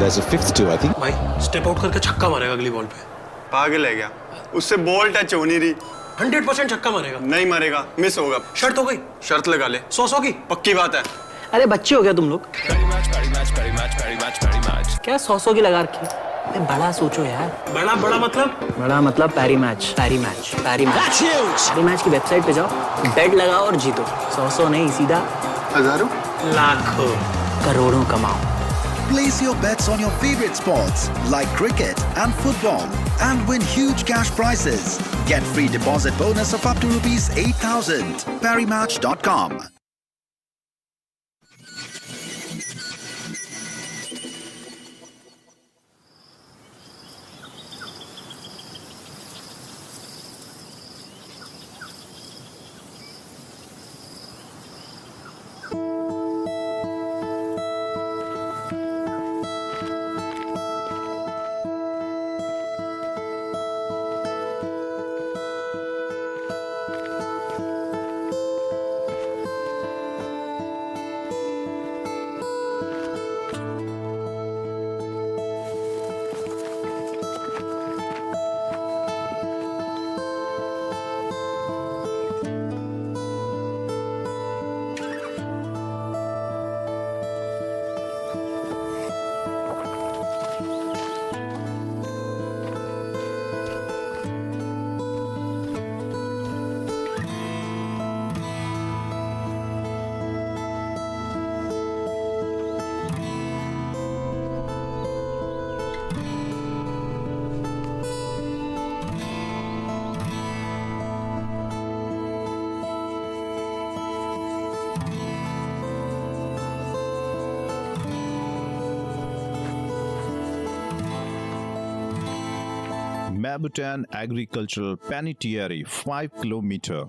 There's a fifth too, I think. भाई step out करके छक्का मारेगा अगली बॉल पे। पागल है क्या? उससे बॉल टच हो नहीं रही। 100% छक्का मारेगा। नहीं मारेगा, मिस होगा। शर्त हो गई। शर्त लगा ले। 100 की पक्की बात है। अरे बच्चे हो गया तुम लोग? क्या 100 की लगा रखी? अरे बड़ा सोचो यार। बड़ा मतलब? बड़ा मतलब पैरी मैच की वेबसाइट पे जाओ, बेट लगाओ और जीतो। 100 नहीं, सीधा हजारों, लाखों, करोड़ों कमाओ। Place your bets on your favorite sports like cricket and football and win huge cash prizes. Get free deposit bonus of up to rupees 8,000. Parimatch.com. Mabutan Agricultural Penitentiary, 5 kilometer.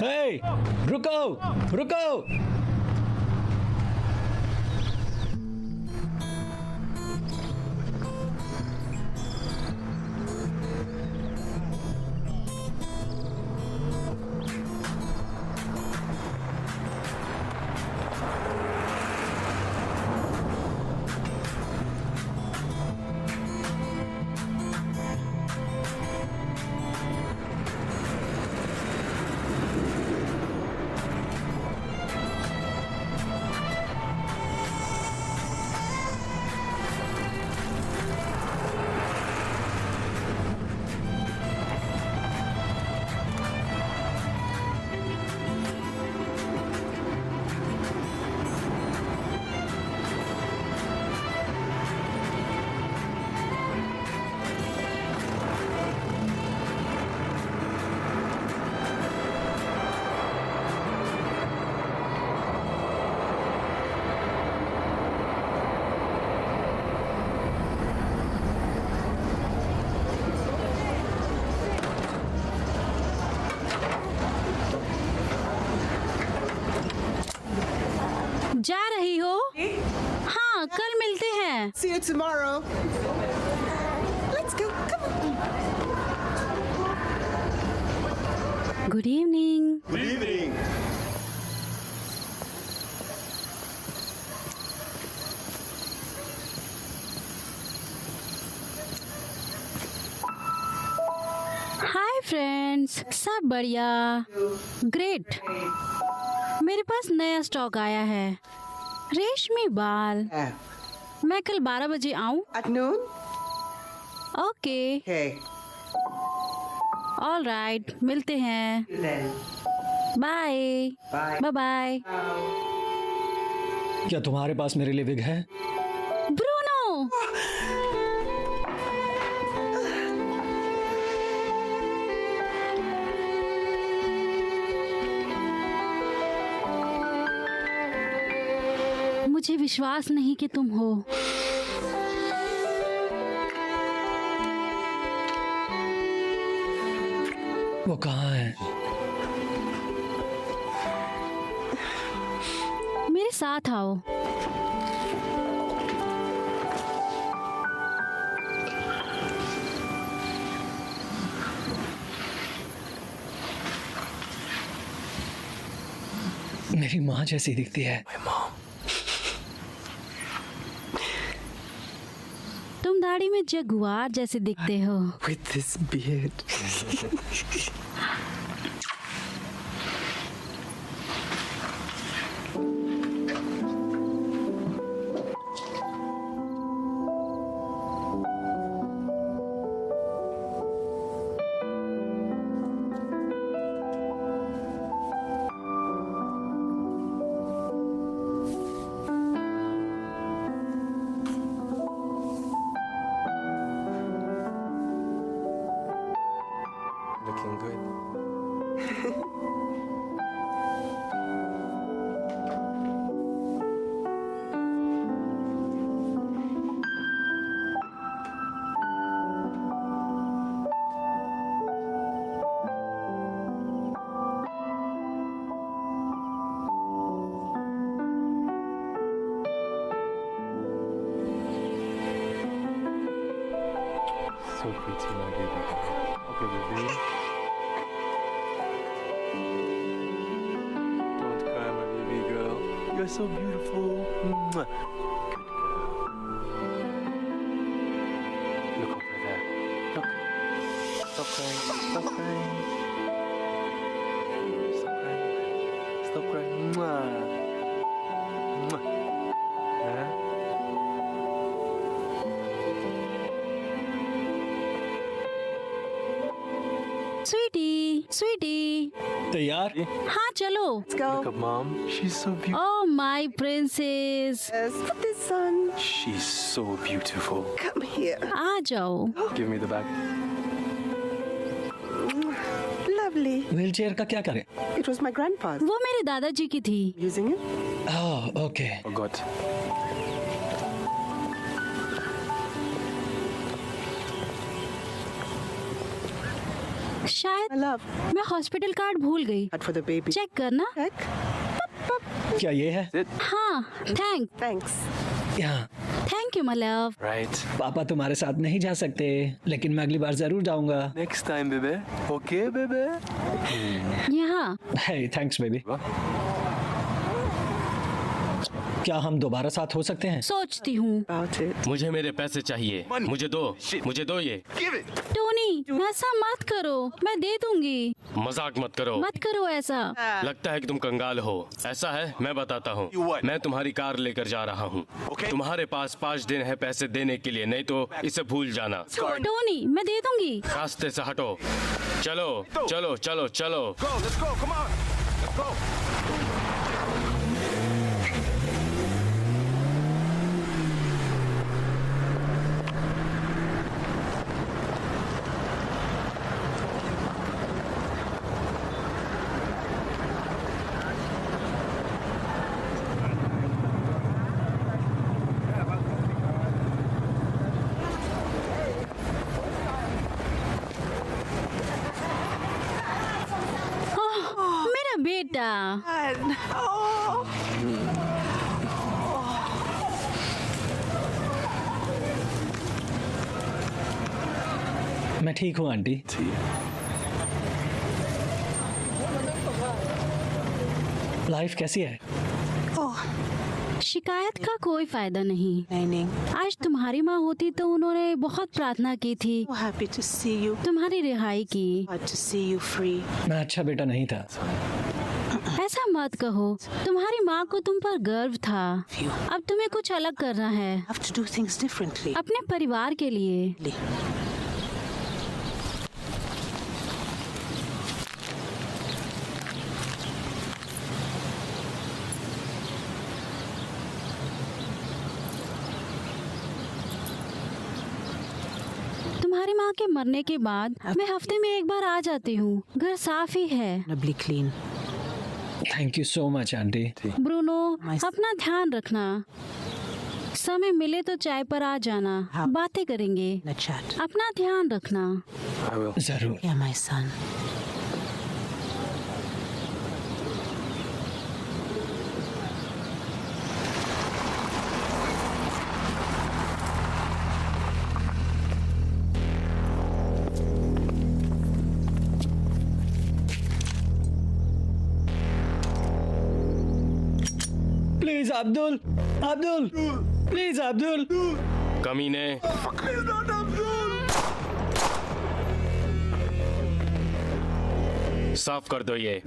Hey, रुको। जा रही हो? हाँ, कल मिलते हैं। See you tomorrow. Let's go. Come on. Good evening. Good evening. Hi friends, सब बढ़िया? ग्रेट। मेरे पास नया स्टॉक आया है। रेशमी बाल। मैं कल 12 बजे आऊं? At noon? Okay, Okay. All right, मिलते हैं। Then. Bye Bye. Bye bye. क्या तुम्हारे पास मेरे लिए विग है? ब्रूनो, मुझे विश्वास नहीं कि तुम हो। वो कहाँ है? मेरे साथ आओ। मेरी माँ जैसी दिखती है। तुम दाढ़ी में जगुआर जैसे दिखते हो। With this beard. Looking good. So pretty, my baby. Okay, baby. Don't cry, my baby girl. You're so beautiful. Mwah. Good girl. Look over there. Look. Stop crying. Stop crying. Stop crying. Stop crying. Mwah. Mwah. Huh? Sweety, Sweety. तैयार? हाँ चलो। Let's go. Look at mom. She's so beautiful. Oh my princess, Yes. Put this on. She's so beautiful. Come here. आ जाओ। Give me the bag. Lovely. Wheelchair का क्या करें? It was my grandpa's. वो मेरे दादाजी की थी। Using it? Oh, okay. Oh God. शायद My love. मैं हॉस्पिटल कार्ड भूल गई। Not for the baby. Check करना। Check. क्या ये है? हाँ, Thanks. यहाँ। Thank you my love. Right. पापा तुम्हारे साथ नहीं जा सकते, लेकिन मैं अगली बार जरूर जाऊंगा। Next time, baby. Okay, baby. यहाँ हे, थैंक्स बेबी। क्या हम दोबारा साथ हो सकते हैं? सोचती हूँ। About it. मुझे मेरे पैसे चाहिए। मुझे दो ये। टोनी, ऐसा मत करो, मैं दे दूंगी। मजाक मत करो। मत करो ऐसा। लगता है कि तुम कंगाल हो। ऐसा है, मैं बताता हूँ। मैं तुम्हारी कार लेकर जा रहा हूँ। तुम्हारे पास 5 दिन है पैसे देने के लिए, नहीं तो इसे भूल जाना। टोनी, मैं दे दूंगी। रास्ते से हटो। चलो चलो चलो चलो। Go. Let's go. Come on. Let's go. मेरा बेटा। Oh. मैं ठीक हूँ आंटी। लाइफ कैसी है? शिकायत का कोई फायदा नहीं। Nining. आज तुम्हारी माँ होती तो उन्होंने बहुत प्रार्थना की थी So happy to see you. तुम्हारी रिहाई की। Glad to see you free. मैं अच्छा बेटा नहीं था। ऐसा मत कहो, तुम्हारी माँ को तुम पर गर्व था। अब तुम्हें कुछ अलग करना है, Have to do things differently. अपने परिवार के लिए। तुम्हारी माँ के मरने के बाद मैं हफ्ते में एक बार आ जाती हूँ। घर साफ ही है। Reasonably clean. Thank you so much aunty. Bruno, अपना ध्यान रखना। समय मिले तो चाय पर आ जाना, बातें करेंगे। A chat. अपना ध्यान रखना। I will. जरूर। Yeah, my son. Please Abdul, Abdul, please Abdul. कमीने, साफ कर दो ये।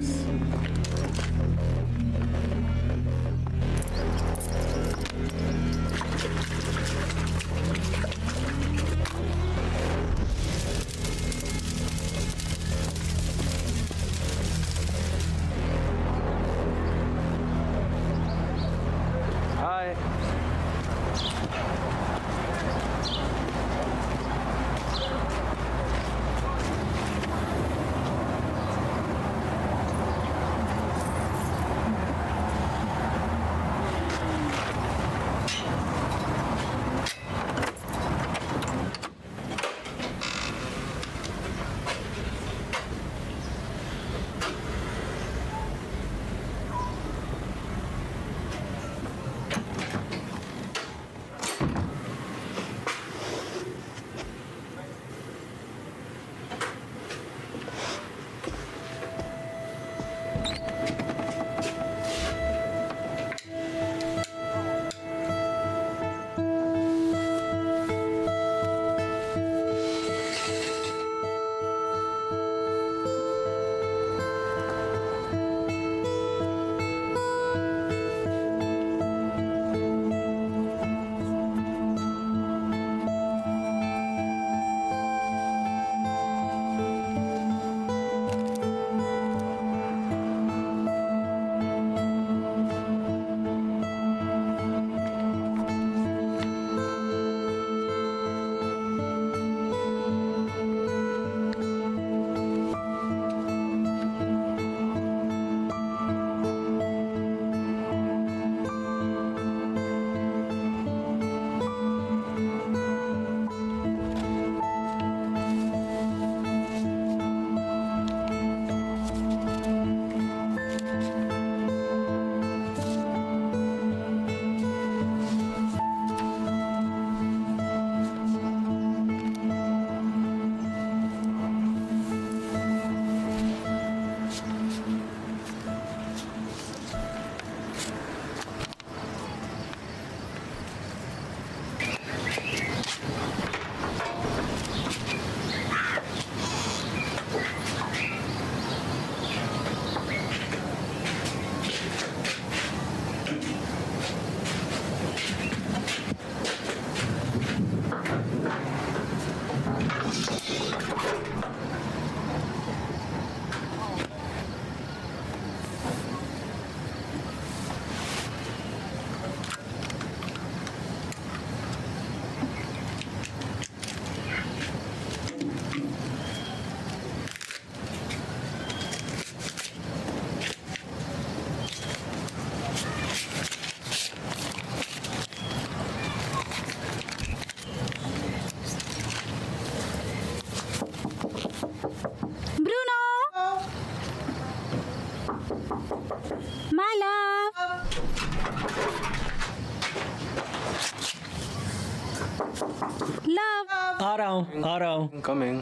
Hi. My love. Love. आ रहा हूँ। I'm coming.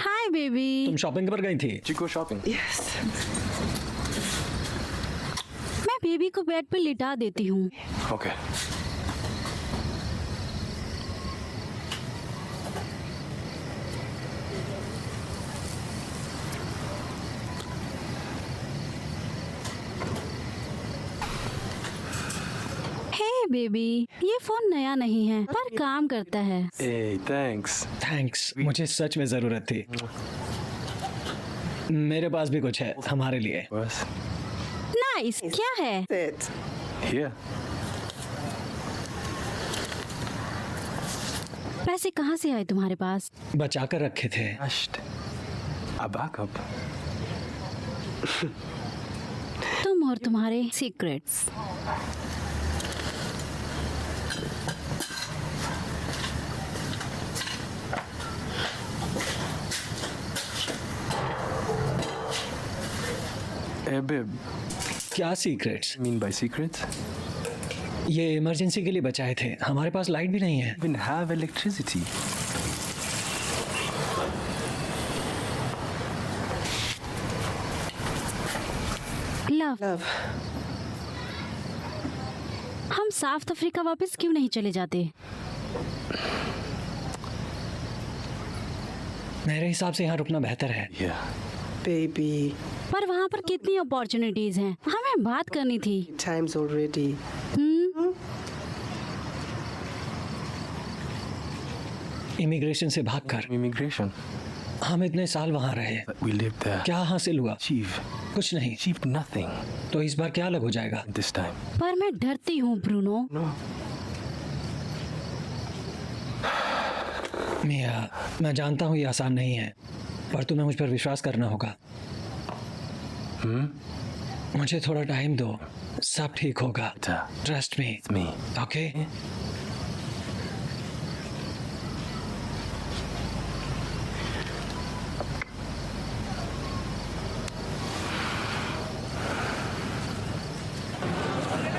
Hi baby. तुम शॉपिंग पर गई थी? Did you go shopping? Yes. मैं बेबी को बेड पर लिटा देती हूँ। Okay. हे बेबी, ये फोन नया नहीं है पर काम करता है। Hey, thanks. थैंक्स, मुझे सच में जरूरत थी। मेरे पास भी कुछ है हमारे लिए। What? नाइस, क्या है? Sit. Here. पैसे कहाँ से आए तुम्हारे पास? बचा कर रखे थे। Stashed. A backup. तुम और तुम्हारे सीक्रेट्स। Hey, babe. क्या secrets? You mean by secrets? ये इमरजेंसी के लिए बचाए थे। हमारे पास लाइट भी नहीं है। Even have electricity. Love, Love. हम साउथ अफ्रीका वापस क्यों नहीं चले जाते? मेरे हिसाब से यहाँ रुकना बेहतर है। Yeah. Baby. पर वहाँ पर कितनी अपॉर्चुनिटीज हैं, हमें बात करनी थी। Time's already. इमिग्रेशन से भागकर Immigration. हम इतने साल वहाँ रहे, We lived there. क्या हासिल हुआ? Achieve. कुछ नहीं। Achieved nothing तो इस बार क्या अलग हो जाएगा? this time. पर मैं डरती हूँ ब्रूनो। No. मिया, मैं जानता हूँ ये आसान नहीं है, पर तुम्हें मुझ पर विश्वास करना होगा। मुझे थोड़ा टाइम दो, सब ठीक होगा। Trust me. It's me. Okay?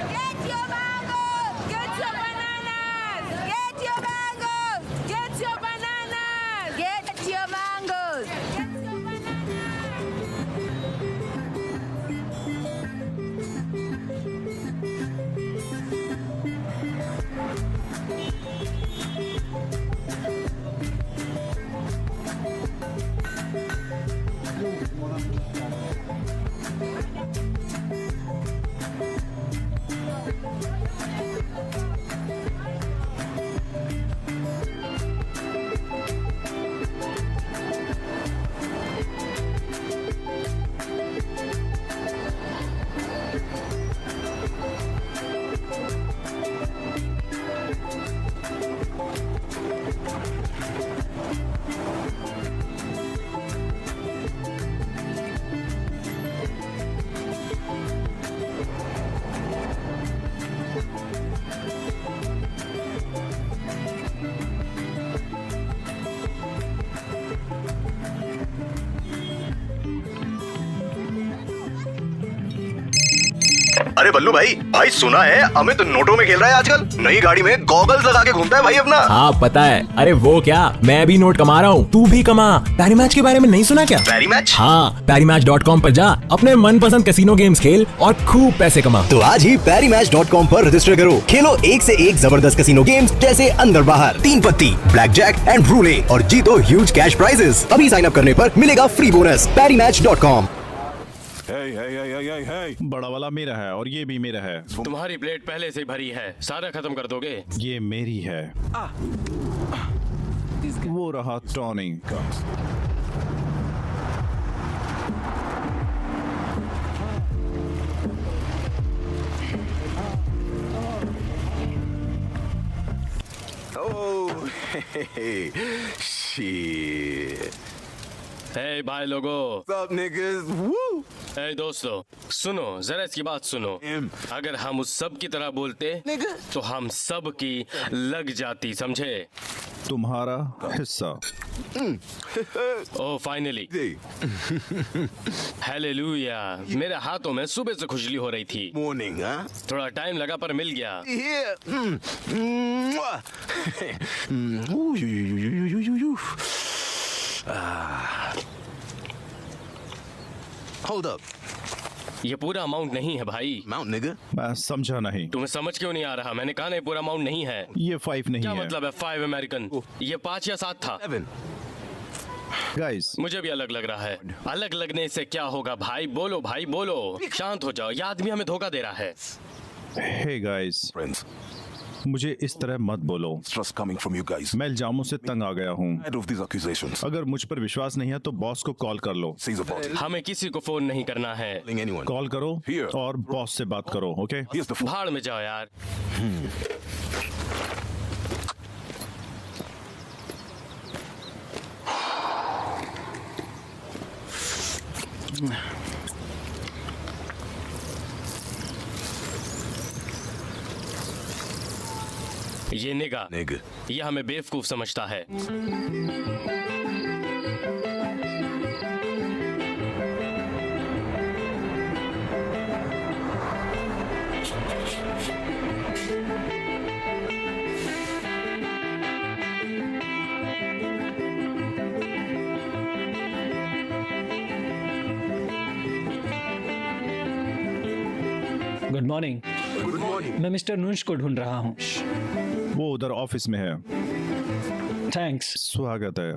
Get your mangoes! Get your bananas! Get your mangoes! Get your bananas! Get your mangoes! Get your अरे बल्लू भाई, भाई सुना है अमित नोटों में खेल रहा है आजकल। नई गाड़ी में गॉगल्स लगा के घूमता है भाई अपना। हाँ पता है। अरे वो क्या, मैं भी नोट कमा रहा हूँ, तू भी कमा। पैरी मैच के बारे में नहीं सुना क्या? पैरी मैच? हाँ, PariMatch.com पर जा, अपने मनपसंद कैसीनो गेम्स खेल और खूब पैसे कमा। तो आज ही PariMatch.com पर रजिस्टर करो, खेलो एक से एक जबरदस्त कैसीनो गेम्स जैसे अंदर बाहर, 3 पत्ती, ब्लैक जैक एंड रूले और जीतो ह्यूज कैश प्राइजेस। अभी साइन अप करने पर मिलेगा फ्री बोनस। PariMatch.com। बड़ा वाला मेरा है और ये भी मेरा है। तुम्हारी प्लेट पहले से भरी है, सारा खत्म कर दोगे? ये मेरी है। वो रहा टॉनी का। Oh, hey, shit. हे भाई लोगो। What's up, niggas? Woo! हे दोस्तों, सुनो जरा इसकी बात सुनो। अगर हम उस सब की तरह बोलते तो हम सब की लग जाती, समझे? तुम्हारा हिस्सा। ओह फाइनली। हालेलुया। मेरे हाथों में सुबह से खुजली हो रही थी। Morning, huh? थोड़ा टाइम लगा पर मिल गया। Here. Ooh, you. Hold up. ये पूरा अमाउंट नहीं है भाई। Amount, nigga. मैं समझा नहीं। तुम्हें समझ क्यों नहीं आ रहा? मैंने कहा नहीं पूरा अमाउंट नहीं है। ये 5 नहीं क्या है। मतलब है 5 अमेरिकन? ये 5 या 7 था। 7. गाइस, मुझे भी अलग लग रहा है। अलग लगने से क्या होगा भाई? बोलो भाई बोलो। शांत हो जाओ, ये आदमी हमें धोखा दे रहा है। हे गाइस, मुझे इस तरह मत बोलो। मैं इल्जामों से तंग आ गया हूँ। अगर मुझ पर विश्वास नहीं है तो बॉस को कॉल कर लो। हमें किसी को फोन नहीं करना है। कॉल करो और बॉस से बात करो। ओके? भाड़ में जाओ यार। ये निगा ये हमें बेवकूफ समझता है। Good morning. मैं मिस्टर नूश को ढूंढ रहा हूँ। वो उधर ऑफिस में है। थैंक्स। स्वागत है।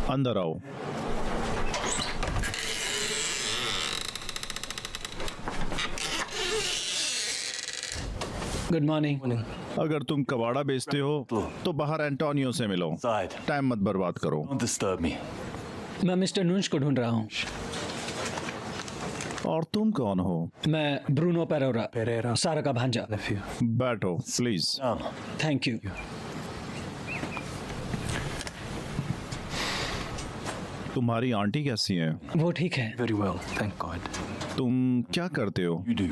अंदर आओ। Good morning. अगर तुम कबाड़ा बेचते हो तो बाहर एंटोनियो से मिलो। टाइम मत बर्बाद करो। मैं मिस्टर नूश को ढूंढ रहा हूँ। और तुम कौन हो? मैं ब्रूनो पेरेरा, सारा का भांजा। बैठो प्लीज। Thank you. तुम्हारी आंटी कैसी हैं? वो ठीक है। Very well, thank God. तुम क्या करते हो? You do.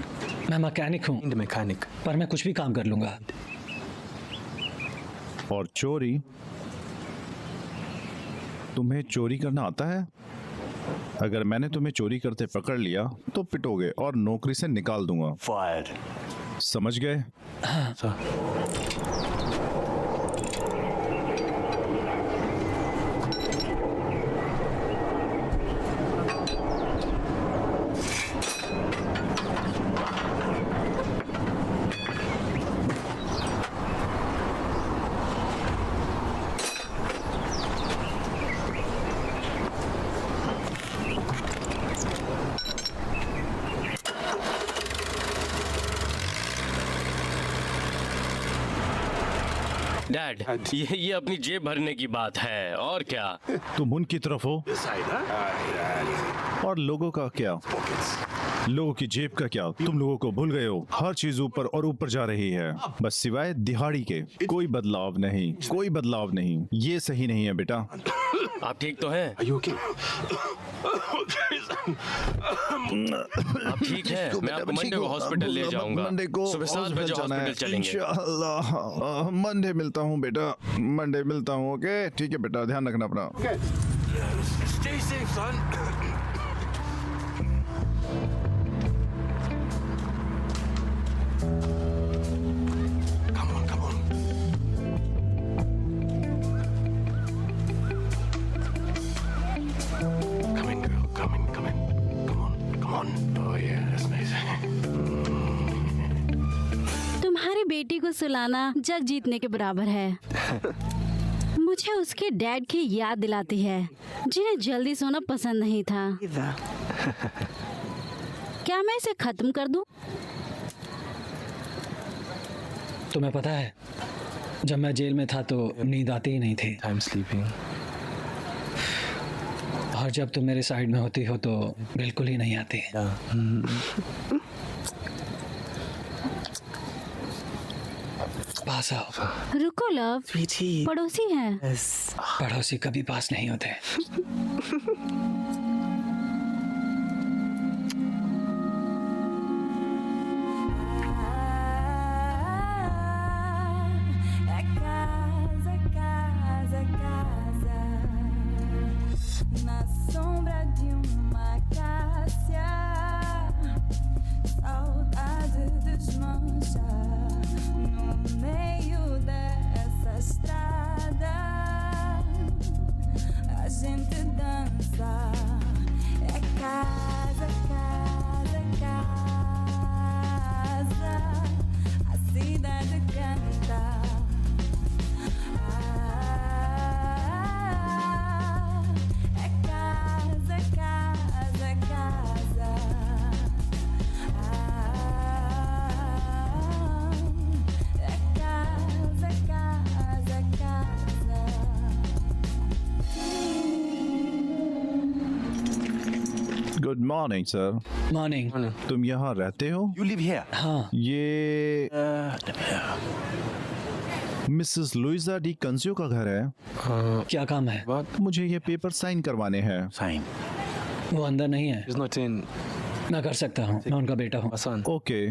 मैं मैकेनिक हूँ। Mechanic. पर मैं कुछ भी काम कर लूंगा। और चोरी? तुम्हें चोरी करना आता है? अगर मैंने तुम्हें चोरी करते पकड़ लिया तो पिटोगे और नौकरी से निकाल दूंगा। Fired. समझ गए? हाँ। Sir. डैड, ये अपनी जेब भरने की बात है और क्या। तुम उनकी तरफ हो और लोगों का क्या? लोगों की जेब का क्या? तुम लोगों को भूल गए हो। हर चीज ऊपर और ऊपर जा रही है, बस सिवाय दिहाड़ी के। कोई बदलाव नहीं, कोई बदलाव नहीं। ये सही नहीं है बेटा। आप ठीक तो हैं? आप ठीक है? मैं आपको मंडे को हॉस्पिटल ले जाऊंगा। मंडे को सुबह 7 बजे हॉस्पिटल चलेंगे। इंशाअल्लाह। मंडे मिलता हूँ बेटा, मंडे मिलता हूँ। ओके ठीक है बेटा, ध्यान रखना अपना। Stay safe, son. Come on. Come in, girl. Come in. Come on. Oh yeah, that's nice. तुम्हारी बेटी को सुलाना जग जीतने के बराबर है। मुझे उसके डैड की याद दिलाती है, जिन्हें जल्दी सोना पसंद नहीं था। क्या मैं इसे खत्म कर दूं? तुम्हें पता है, जब मैं जेल में था तो नींद आती ही नहीं थी। I'm sleeping. और जब तुम मेरे साइड में होती हो तो बिल्कुल ही नहीं आती। पास आओ। रुको लव, पड़ोसी हैं। पड़ोसी कभी पास नहीं होते। Na sombra de uma acácia, saudade dos nossos no meio dessa estrada. A gente dança, é casa, casa, casa. A cidade canta. É casa, casa, casa. É casa, casa, casa. Good morning sir. Morning. तुम यहाँ रहते हो? You live here? हाँ, ये Mrs Luisa D कंसियो का घर है। क्या काम है? मुझे ये पेपर साइन करवाने हैं। Sign. वो अंदर नहीं है। He's not in. मैं कर सकता हूँ, मैं उनका बेटा हूँ। My son. ओके,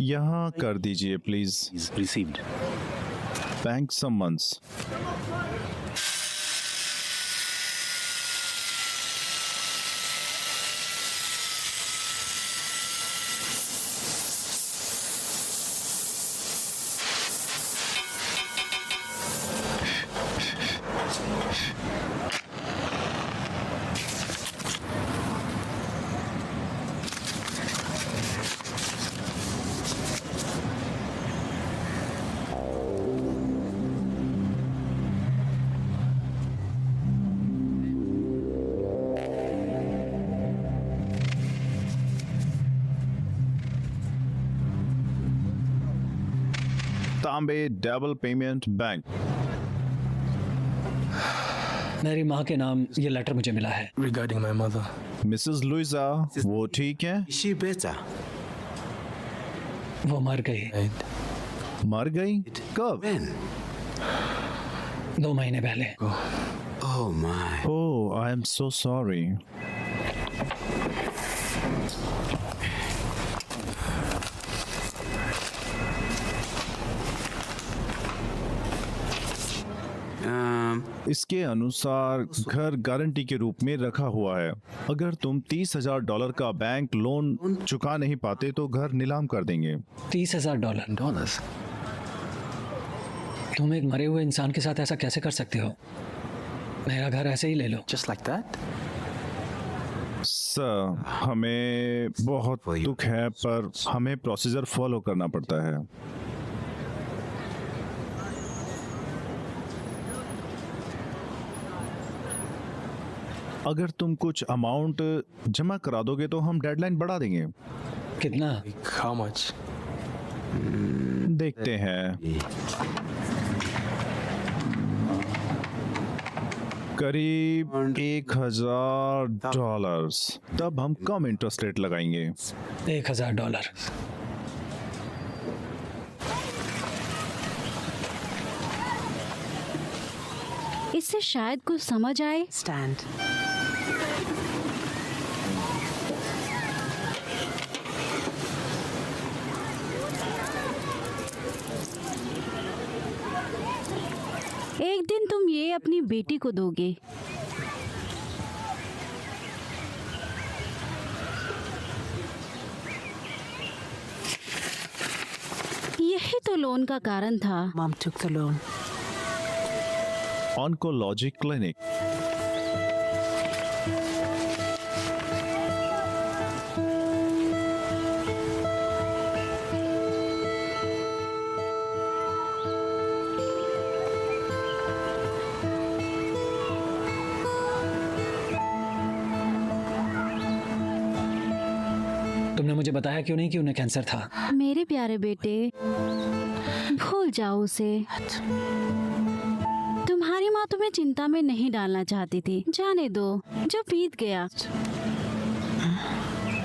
यहाँ कर दीजिए please. He's received. Bank summons. तांबे डबल पेमेंट बैंक। मेरी माँ के नाम ये लेटर मुझे मिला है। Regarding my mother. Mrs Luisa वो ठीक है? Is she better? वो मर गई Right. मर गई? कब? When? 2 महीने पहले। Oh my. Oh, I am so sorry. इसके अनुसार घर गारंटी के रूप में रखा हुआ है। अगर तुम $30,000 का बैंक लोन चुका नहीं पाते तो घर नीलाम कर देंगे। $30,000। $30. तुम एक मरे हुए इंसान के साथ ऐसा कैसे कर सकते हो? मेरा घर ऐसे ही ले लो। Just like that? सर, हमें बहुत दुख है पर हमें प्रोसीजर फॉलो करना पड़ता है। अगर तुम कुछ अमाउंट जमा करा दोगे तो हम डेडलाइन बढ़ा देंगे। कितना? Like how much? देखते हैं। करीब $1,000। तब हम कम इंटरेस्ट रेट लगाएंगे। $1,000। इससे शायद कुछ समझ आए। Stand. एक दिन तुम ये अपनी बेटी को दोगे। यही तो लोन का कारण था। Mom took the loan. Oncology clinic. तुमने मुझे बताया क्यों नहीं कि उन्हें कैंसर था? मेरे प्यारे बेटे, भूल जाओ उसे। तुम्हारी माँ तुम्हें चिंता में नहीं डालना चाहती थी। जाने दो, जो बीत गया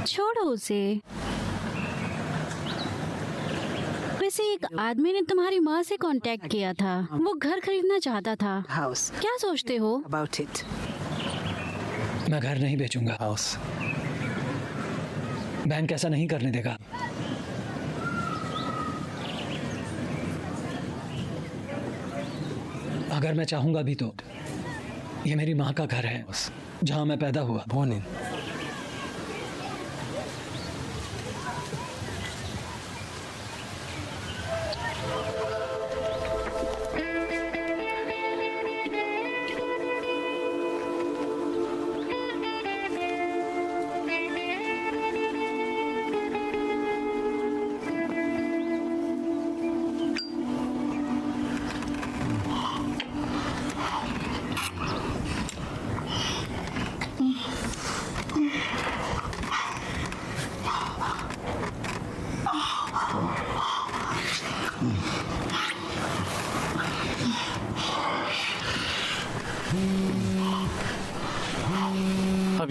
छोड़ो उसे। वैसे एक आदमी ने तुम्हारी माँ से कांटेक्ट किया था। वो घर खरीदना चाहता था। House. क्या सोचते हो? About it. मैं घर नहीं बेचूंगा। House. बैंक ऐसा नहीं करने देगा। अगर मैं चाहूंगा भी तो ये मेरी माँ का घर है, जहां मैं पैदा हुआ। Born in.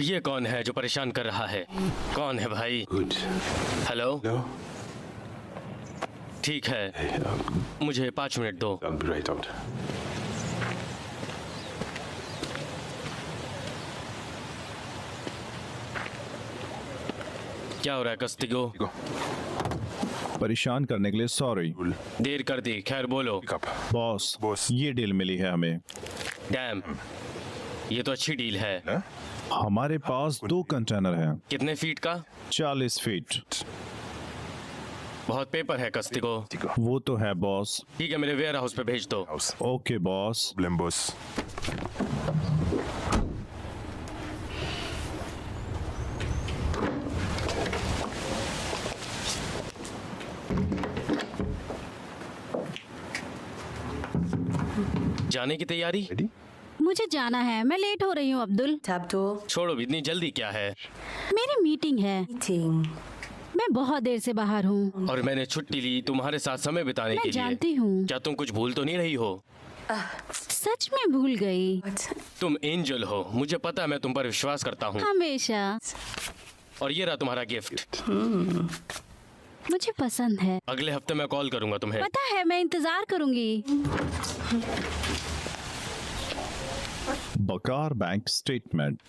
ये कौन है जो परेशान कर रहा है? कौन है भाई? हेलो। ठीक है, मुझे 5 मिनट दो। क्या हो रहा है कस्तिगो? परेशान करने के लिए सॉरी। देर कर दी, खैर बोलो। बॉस, ये डील मिली है हमें। डैम, ये तो अच्छी डील है। हमारे पास 2 कंटेनर हैं। कितने फीट का? 40 फीट। बहुत पेपर है कस्तिगो। वो तो है बॉस। ठीक है, मेरे वेयर हाउस पे भेज दो। Okay boss. जाने की तैयारी? मुझे जाना है, मैं लेट हो रही हूँ अब्दुल। छोड़ो, इतनी जल्दी क्या है? मेरी मीटिंग है। मैं बहुत देर से बाहर हूँ। और मैंने छुट्टी ली तुम्हारे साथ समय बिताने के मैं लिए। जानती हूँ। क्या तुम कुछ भूल तो नहीं रही हो? सच में भूल गई। तुम एंजल हो, मुझे पता है, मैं तुम पर विश्वास करता हूँ। हमेशा। और ये रहा तुम्हारा गिफ्ट। मुझे पसंद है। अगले हफ्ते मैं कॉल करूंगा तुम्हें। पता है, मैं इंतजार करूंगी। बकार bank statement.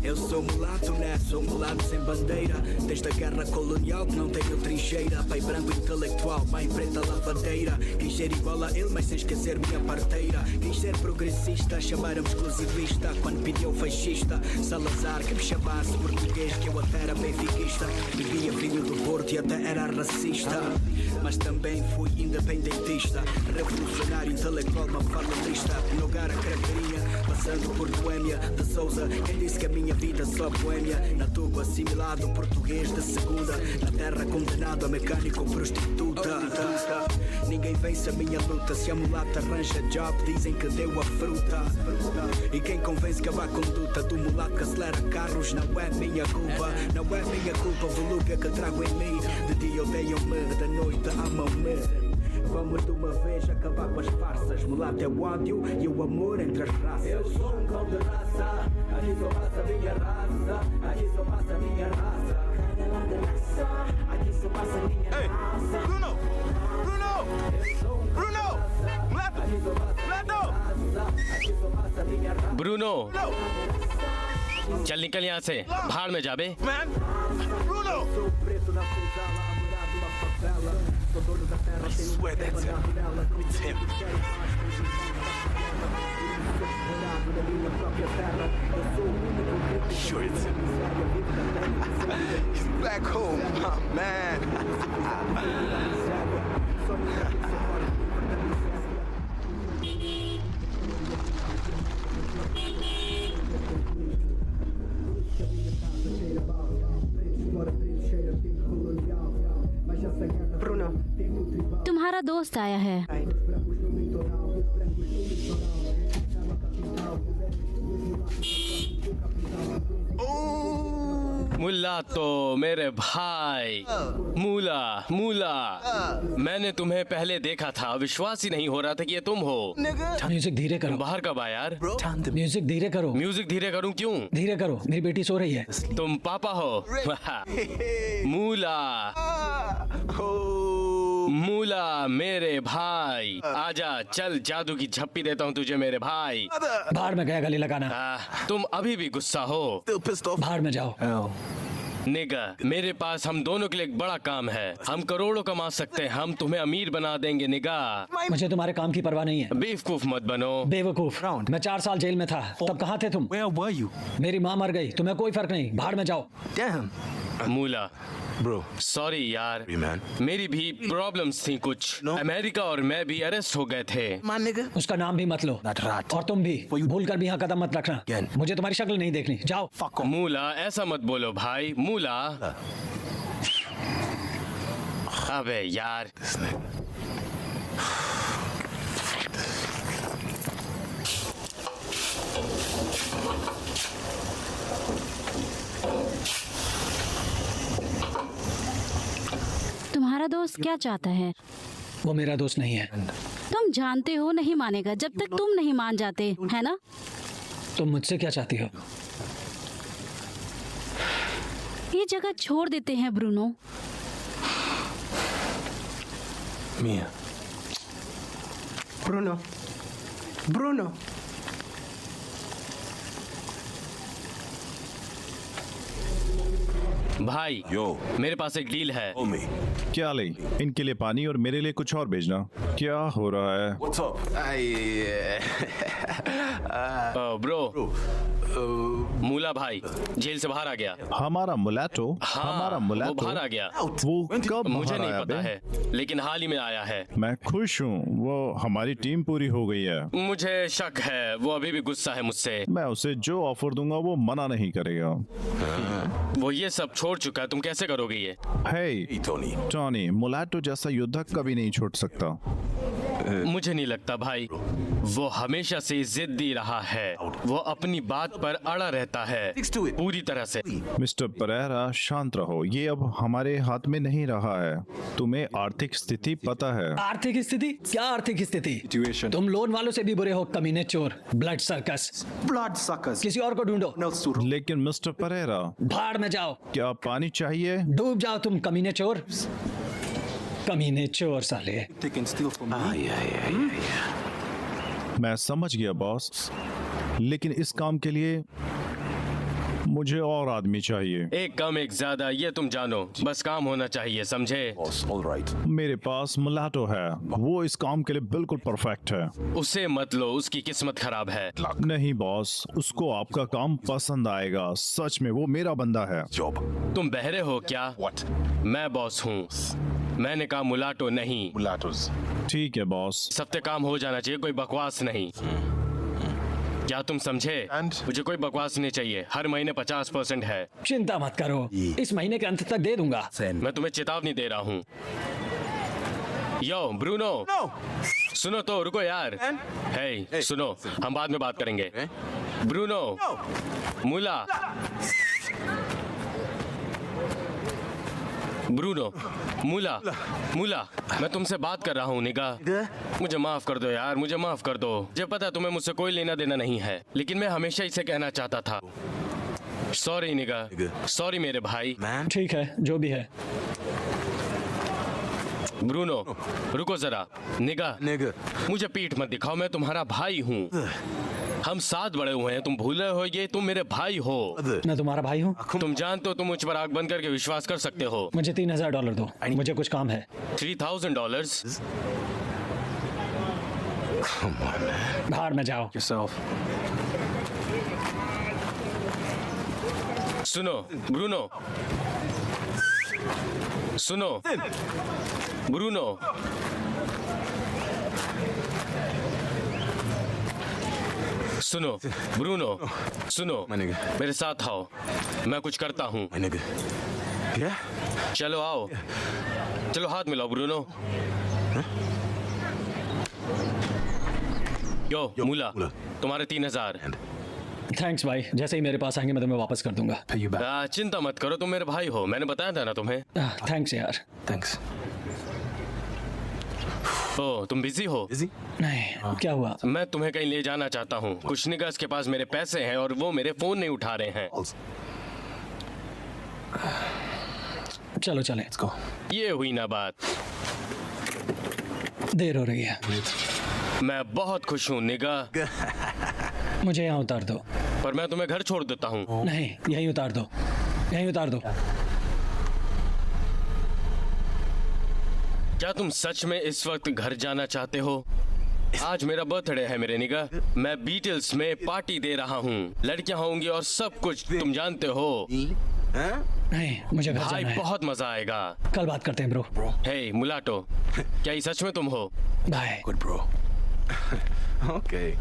Eu sou mulato, né? Sou mulato sem bandeira. Desde a guerra colonial que não tenho trincheira. Pai branco intelectual, mãe preta lavadeira. Quis ser igual a ele, mas sem esquecer minha parteira. Quis ser progressista, chamaram-me exclusivista. Quando pediu fascista, Salazar que me chamasse português, que eu até era benfiquista. Bebia vinho do Porto e até era racista. Mas também fui independentista. Revolucionário intelectual, uma falanista. Nogar a craveria, passando por Boêmia de Souza. Quem disse que a minha vida só boêmia? Na Togo assimilado, português de segunda. Na terra condenado a mecânico prostituta. Ninguém vence a minha luta. Se a mulata arranja job, dizem que deu a fruta. E quem convence que a má conduta do mulato que acelera carros não é minha culpa. Não é minha culpa, o volúpia que trago em mim. De dia odeiam-me, da noite amam-me. Vamos de uma vez acabar com as farsas. Mulato é o ódio e o amor entre as raças. Eu sou um cão de raça, aqui só passa a minha raça. Aqui só passa a minha raça. Aqui só passa a minha raça. Hey, Bruno! Bruno! Mulato! Bruno, चल निकल यहाँ से, भाड़ में जा बे। I swear that's him. It's him. Sure it's him. He's back home, oh, man. Bruno, तुम्हारा दोस्त आया है। मुल्ला तो मेरे भाई, मूला मूला, मैंने तुम्हें पहले देखा था, विश्वास ही नहीं हो रहा था कि ये तुम हो। म्यूजिक धीरे करो। बाहर कब आया यार? म्यूजिक धीरे करो। म्यूजिक धीरे करूं क्यों? धीरे करो, मेरी बेटी सो रही है। तुम पापा हो? मूला मूला मेरे भाई, आजा चल, जादू की झप्पी देता हूँ तुझे मेरे भाई। बाहर में गया गले लगाना। तुम अभी भी गुस्सा हो? बाहर में जाओ। निगा, मेरे पास हम दोनों के लिए एक बड़ा काम है। हम करोड़ों कमा सकते हैं, हम तुम्हें अमीर बना देंगे। निगा, मुझे तुम्हारे काम की परवाह नहीं है। बेवकूफ मत बनो। बेवकूफ? मैं 4 साल जेल में था, तब कहाँ थे तुम? Where were you? मेरी माँ मर गई, तुम्हें कोई फर्क नहीं। बाहर में जाओ। Damn. मूला Bro, सॉरी यार, man. मेरी भी प्रॉब्लम्स थी कुछ। अमेरिका और मैं भी अरेस्ट हो गए थे। My nigga. उसका नाम भी मत लो। और तुम भी भूल कर भी यहाँ कदम मत रखना। मुझे तुम्हारी शक्ल नहीं देखनी। जाओ। मूला ऐसा मत बोलो भाई। मूला, अबे यार, तुम्हारा दोस्त क्या चाहता है? वो मेरा दोस्त नहीं है। तुम जानते हो नहीं मानेगा जब तक तुम नहीं मान जाते, है ना? तुम मुझसे क्या चाहती हो? ये जगह छोड़ देते हैं ब्रूनो। Mia. Bruno. Bruno. भाई मेरे पास एक डील है। क्या ले? इनके लिए पानी और मेरे लिए कुछ और भेजना। क्या हो रहा है? What's up? ब्रो, मूला भाई जेल से बाहर आ गया। हमारा मुलाटो? हाँ, हमारा वो मुलाटो बाहर आ गया। वो कब मुझे बाहर नहीं आया पता बे? है, लेकिन हाल ही में आया है। मैं खुश हूँ। वो हमारी टीम पूरी हो गई है। मुझे शक है वो अभी भी गुस्सा है मुझसे। मैं उसे जो ऑफर दूंगा वो मना नहीं करेगा। वो ये सब छोड़ चुका है, तुम कैसे करोगे ये? हे टॉनी, मुलाटो जैसा योद्धा कभी नहीं छोड़ सकता। मुझे नहीं लगता भाई, वो हमेशा से जिद्दी रहा है। वो अपनी बात पर अड़ा रहता है पूरी तरह से। मिस्टर परेरा शांत रहो, ये अब हमारे हाथ में नहीं रहा है। तुम्हें आर्थिक स्थिति पता है? आर्थिक स्थिति? क्या आर्थिक स्थिति? तुम लोन वालों से भी बुरे हो, कमीने चोर। Blood circus. किसी और को ढूंढो। लेकिन मिस्टर परेरा, भाड़ में जाओ। क्या पानी चाहिए? डूब जाओ तुम कमीने चोर। कमीने चोर साले। मैं समझ गया बॉस, लेकिन इस काम के लिए मुझे और आदमी चाहिए। एक कम एक ज्यादा ये तुम जानो, बस काम होना चाहिए, समझे? मेरे पास मुलाटो है, वो इस काम के लिए बिल्कुल परफेक्ट है। उसे मत लो, उसकी किस्मत खराब है। नहीं बॉस, उसको आपका काम पसंद आएगा। सच में वो मेरा बंदा है। तुम बहरे हो क्या? मैं बॉस हूँ। मैंने कहा मुलाटो नहीं। ठीक है बॉस। इस हफ्ते काम हो जाना चाहिए, कोई बकवास नहीं। क्या तुम समझे? मुझे कोई बकवास नहीं चाहिए। हर महीने 50% है। चिंता मत करो, इस महीने के अंत तक दे दूंगा। मैं तुम्हें चेतावनी दे रहा हूँ। यो ब्रूनो, सुनो तो, रुको यार। हे सुनो, हम बाद में बात करेंगे। ब्रूनो, मूला, ब्रूनो, मूला, मूला, मैं तुमसे बात कर रहा हूँ। निगाह, मुझे माफ कर दो यार, मुझे माफ कर दो। मुझे पता है तुम्हें मुझसे कोई लेना देना नहीं है, लेकिन मैं हमेशा इसे कहना चाहता था। सॉरी निगाह, सॉरी मेरे भाई। ठीक है, जो भी है। ब्रूनो, रुको जरा। निगाह, मुझे पीठ मत दिखाओ, मैं तुम्हारा भाई हूँ। हम साथ बड़े हुए हैं, तुम भूल रहे हो ये? तुम मेरे भाई हो। मैं तुम्हारा भाई हूँ। तुम जानते हो तुम मुझ पर आग बंद करके विश्वास कर सकते हो। मुझे $3000 दो, मुझे कुछ काम है। $3000? बाहर में जाओ। सुनो ब्रूनो, सुनो ब्रूनो, सुनो ब्रूनो, सुनो, मेरे साथ आओ, मैं कुछ करता हूँ। चलो आओ, चलो हाथ मिलाओ ब्रूनो। यो मूला, तुम्हारे 3000। थैंक्स भाई, जैसे ही मेरे पास आएंगे मैं तुम्हें वापस कर दूंगा। चिंता मत करो, तुम मेरे भाई हो, मैंने बताया था ना तुम्हें। थैंक्स यार। Thanks. ओ, तुम बिजी हो? नहीं, क्या हुआ? मैं तुम्हें कहीं ले जाना चाहता हूँ। कुछ निगाह के पास मेरे पैसे हैं और वो मेरे फोन नहीं उठा रहे हैं। चलो चलें। ये हुई ना बात। देर हो रही है। मैं बहुत खुश हूँ निगाह। मुझे यहाँ उतार दो। पर मैं तुम्हें घर छोड़ देता हूँ। नहीं, यहीं उतार दो, यहीं उतार दो। क्या तुम सच में इस वक्त घर जाना चाहते हो? आज मेरा बर्थडे है मेरे निगाह। मैं बीटल्स में पार्टी दे रहा हूँ, लड़कियाँ होंगी और सब कुछ तुम जानते हो। नहीं, मुझे घर भाई जाना है। बहुत मजा आएगा। कल बात करते हैं ब्रो। हे मुलाटो, क्या ये सच में तुम हो? बाय। Good bro. Okay.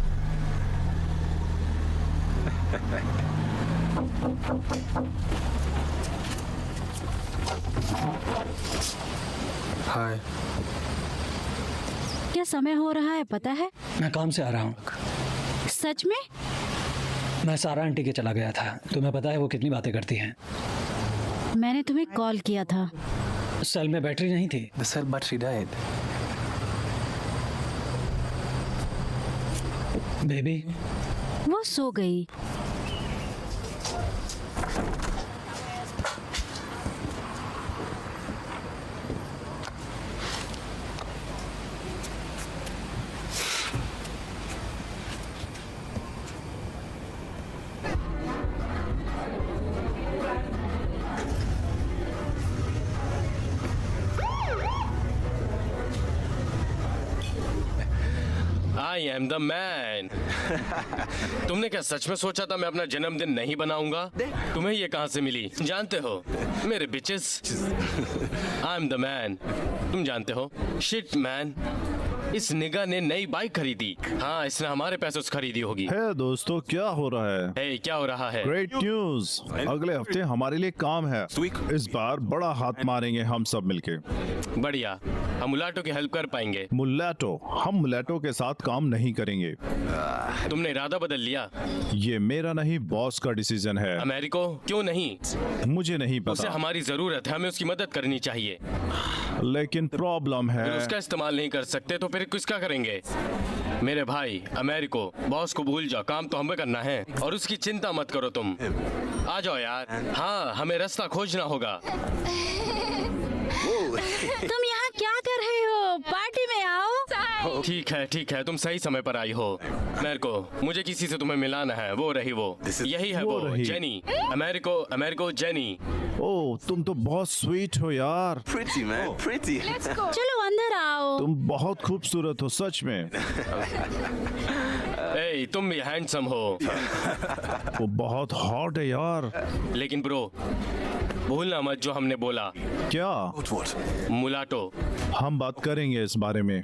हाय। क्या समय हो रहा है पता है? मैं काम से आ रहा हूँ। सच में? मैं सारा आंटी के चला गया था। तुम्हें पता है वो कितनी बातें करती हैं? मैंने तुम्हें कॉल किया था, सेल में बैटरी नहीं थी। The cell battery died. Baby, वो सो गई। I am the man. तुमने क्या सच में सोचा था मैं अपना जन्मदिन नहीं बनाऊंगा? तुम्हें ये कहां से मिली? जानते हो मेरे bitches, I am the man. तुम जानते हो? Shit man. इस निगा ने नई बाइक खरीदी। हाँ, इसने हमारे पैसों से खरीदी होगी। है दोस्तों, क्या हो रहा है? हे, क्या हो रहा है? ग्रेट न्यूज, अगले हफ्ते हमारे लिए काम है। इस बार बड़ा हाथ मारेंगे हम सब मिलके। बढ़िया, हम मुलाटो की हेल्प कर पाएंगे। मुलाटो? हम मुलाटो के साथ काम नहीं करेंगे। तुमने इरादा बदल लिया? ये मेरा नहीं, बॉस का डिसीजन है। अमेरिको, क्यों नहीं? मुझे नहीं उसे पता, हमारी जरूरत है, हमें उसकी मदद करनी चाहिए। लेकिन प्रॉब्लम है। फिर उसका इस्तेमाल नहीं कर सकते तो फिर किसका करेंगे? मेरे भाई अमेरिको, बॉस को भूल जाओ, काम तो हमें करना है और उसकी चिंता मत करो तुम। आ जाओ यार। हाँ, हमें रास्ता खोजना होगा। तुम यहाँ क्या कर रहे हो? पार्टी में आओ। ठीक है, तुम सही समय पर आई हो। अमेरिको, मुझे किसी से तुम्हें मिलाना है। वो रही वो, यही है वो रही। जेनी। अमेरिको जेनी। ओ, तुम तो बहुत स्वीट हो यार। Pretty man, pretty. चलो अंदर आओ। तुम बहुत खूबसूरत हो सच में। ए, तुम भी हैंडसम हो। वो बहुत हॉट है यार। लेकिन ब्रो, भूलना मत जो हमने बोला। क्या? मुलाटो। हम बात करेंगे इस बारे में।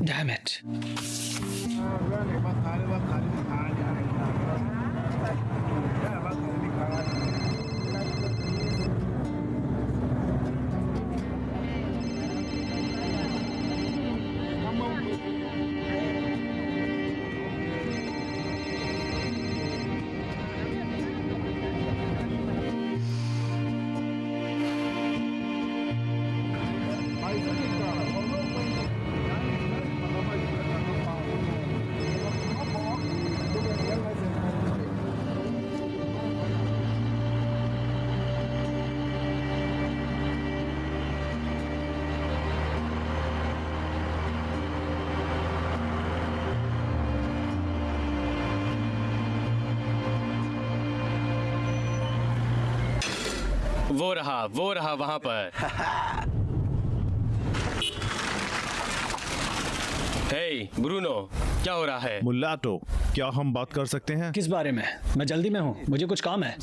Damn it. वो रहा वहां पर। हे ब्रूनो, क्या हो रहा है? मुलाटो, क्या हम बात कर सकते हैं? किस बारे में? मैं जल्दी में हूँ, मुझे कुछ काम है।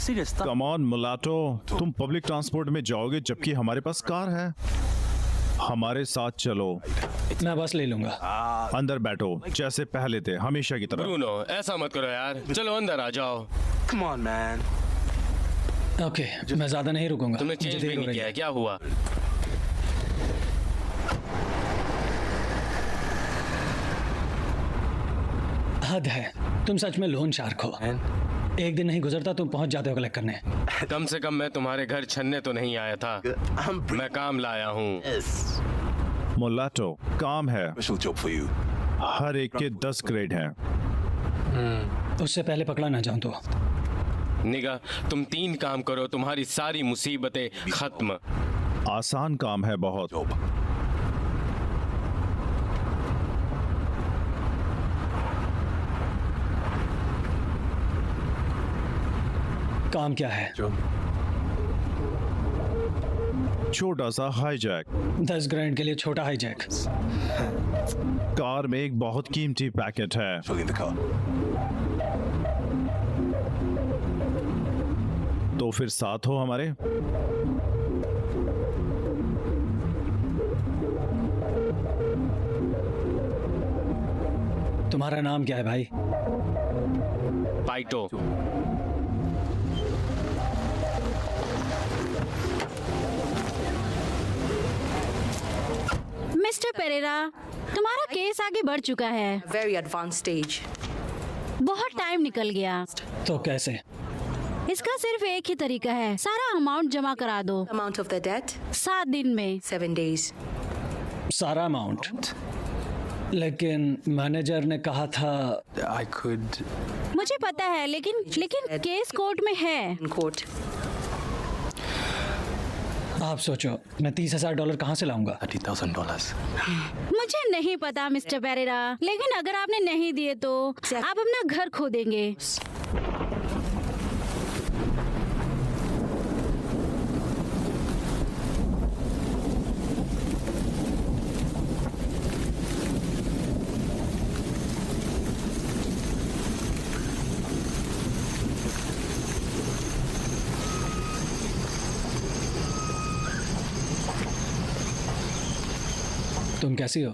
कम ऑन मुलाटो, तुम पब्लिक ट्रांसपोर्ट में जाओगे जबकि हमारे पास कार है। हमारे साथ चलो। मैं बस ले लूंगा। अंदर बैठो जैसे पहले थे, हमेशा की तरह। ब्रूनो, ऐसा मत करो यार, चलो अंदर आ जाओ। Come on, man. ओके, मैं ज्यादा नहीं रुकूंगा। तुमने मुझे चेंज देर भी हो नहीं रही किया है। है, क्या हुआ? हद है, तुम सच में लोन शार्क हो। एक दिन नहीं गुजरता तुम पहुंच जाते हो कलेक्ट करने। कम से कम मैं तुम्हारे घर छन्ने तो नहीं आया था। मैं काम लाया हूँ। मुलाटो, काम है। Special job for you. हर एक के 10 ग्रेड हैं। उससे पहले पकड़ा ना जाऊं तो। निगाह, तुम 3 काम करो, तुम्हारी सारी मुसीबतें खत्म। आसान काम है बहुत। काम क्या है? छोटा सा हाईजैक। 10 ग्रैंड के लिए छोटा हाईजैक? कार में एक बहुत कीमती पैकेट है। तो फिर साथ हो हमारे। तुम्हारा नाम क्या है भाई? पाइटो। मिस्टर पेरेरा, तुम्हारा केस आगे बढ़ चुका है। Very advanced stage. बहुत टाइम निकल गया। तो कैसे? इसका सिर्फ एक ही तरीका है, सारा अमाउंट जमा करा दो। Amount of the debt? 7 दिन में। 7 days. सारा अमाउंट? लेकिन मैनेजर ने कहा था I could. मुझे पता है, लेकिन केस कोर्ट में है। In court. आप सोचो, मैं $30,000 कहाँ से लाऊंगा? $30,000. मुझे नहीं पता मिस्टर पेरेरा, लेकिन अगर आपने नहीं दिए तो आप अपना घर खो देंगे। तुम कैसी हो?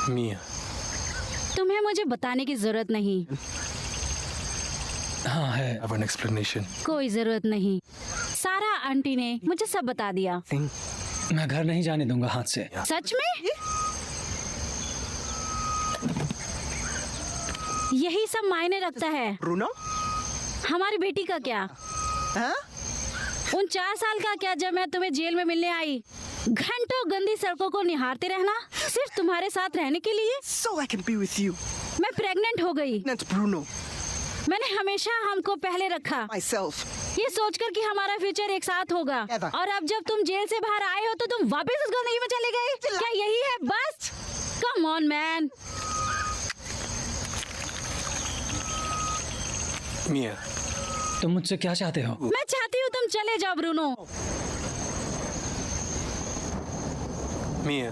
Mia. तुम्हें मुझे बताने की जरूरत नहीं। हाँ है। I have an explanation. कोई जरूरत नहीं, सारा आंटी ने मुझे सब बता दिया। मैं घर नहीं जाने दूंगा हाथ से। सच में? यही सब मायने रखता है। ब्रूनो? हमारी बेटी का क्या? उन 4 साल का क्या, जब मैं तुम्हें जेल में मिलने आई? घंटों गंदी सड़कों को निहारते रहना सिर्फ तुम्हारे साथ रहने के लिए? So I can be with you. मैं प्रेग्नेंट हो गई। That's Bruno. मैंने हमेशा हमको पहले रखा, Myself. ये सोचकर कि हमारा फ्यूचर एक साथ होगा। और अब जब तुम जेल से बाहर आए हो तो तुम वापस उस गंदगी में चले गए? क्या यही है बस? Come on man. Mia. तुम मुझसे क्या चाहते हो? मैं चाहती हूँ तुम चले जाओ ब्रूनो। Mia.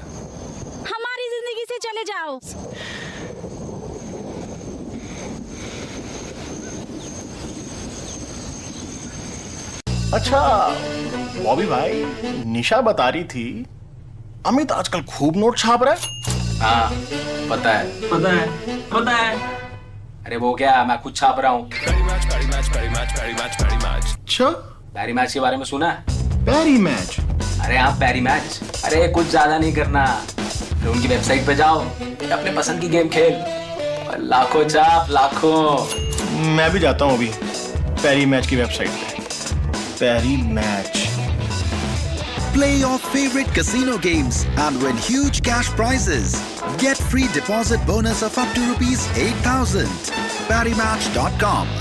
हमारी जिंदगी से चले जाओ। अच्छा बॉबी भाई, निशा बता रही थी अमित आजकल खूब नोट छाप रहा है। हाँ पता है। अरे वो क्या, मैं खुद छाप रहा हूँ। अच्छा, पैरी मैच के बारे में सुना है? पैरी मैच? अरे हाँ पैरी मैच। अरे कुछ ज्यादा नहीं करना, फिर उनकी वेबसाइट पे जाओ, अपने पसंद की गेम खेल और लाखों छाप, लाखों। मैं भी जाता हूँ अभी पैरी मैच की वेबसाइट पे। पैरी match. Play your favorite casino games and win huge cash prizes. Get free deposit bonus of up to rupees 8,000. ParryMatch.com.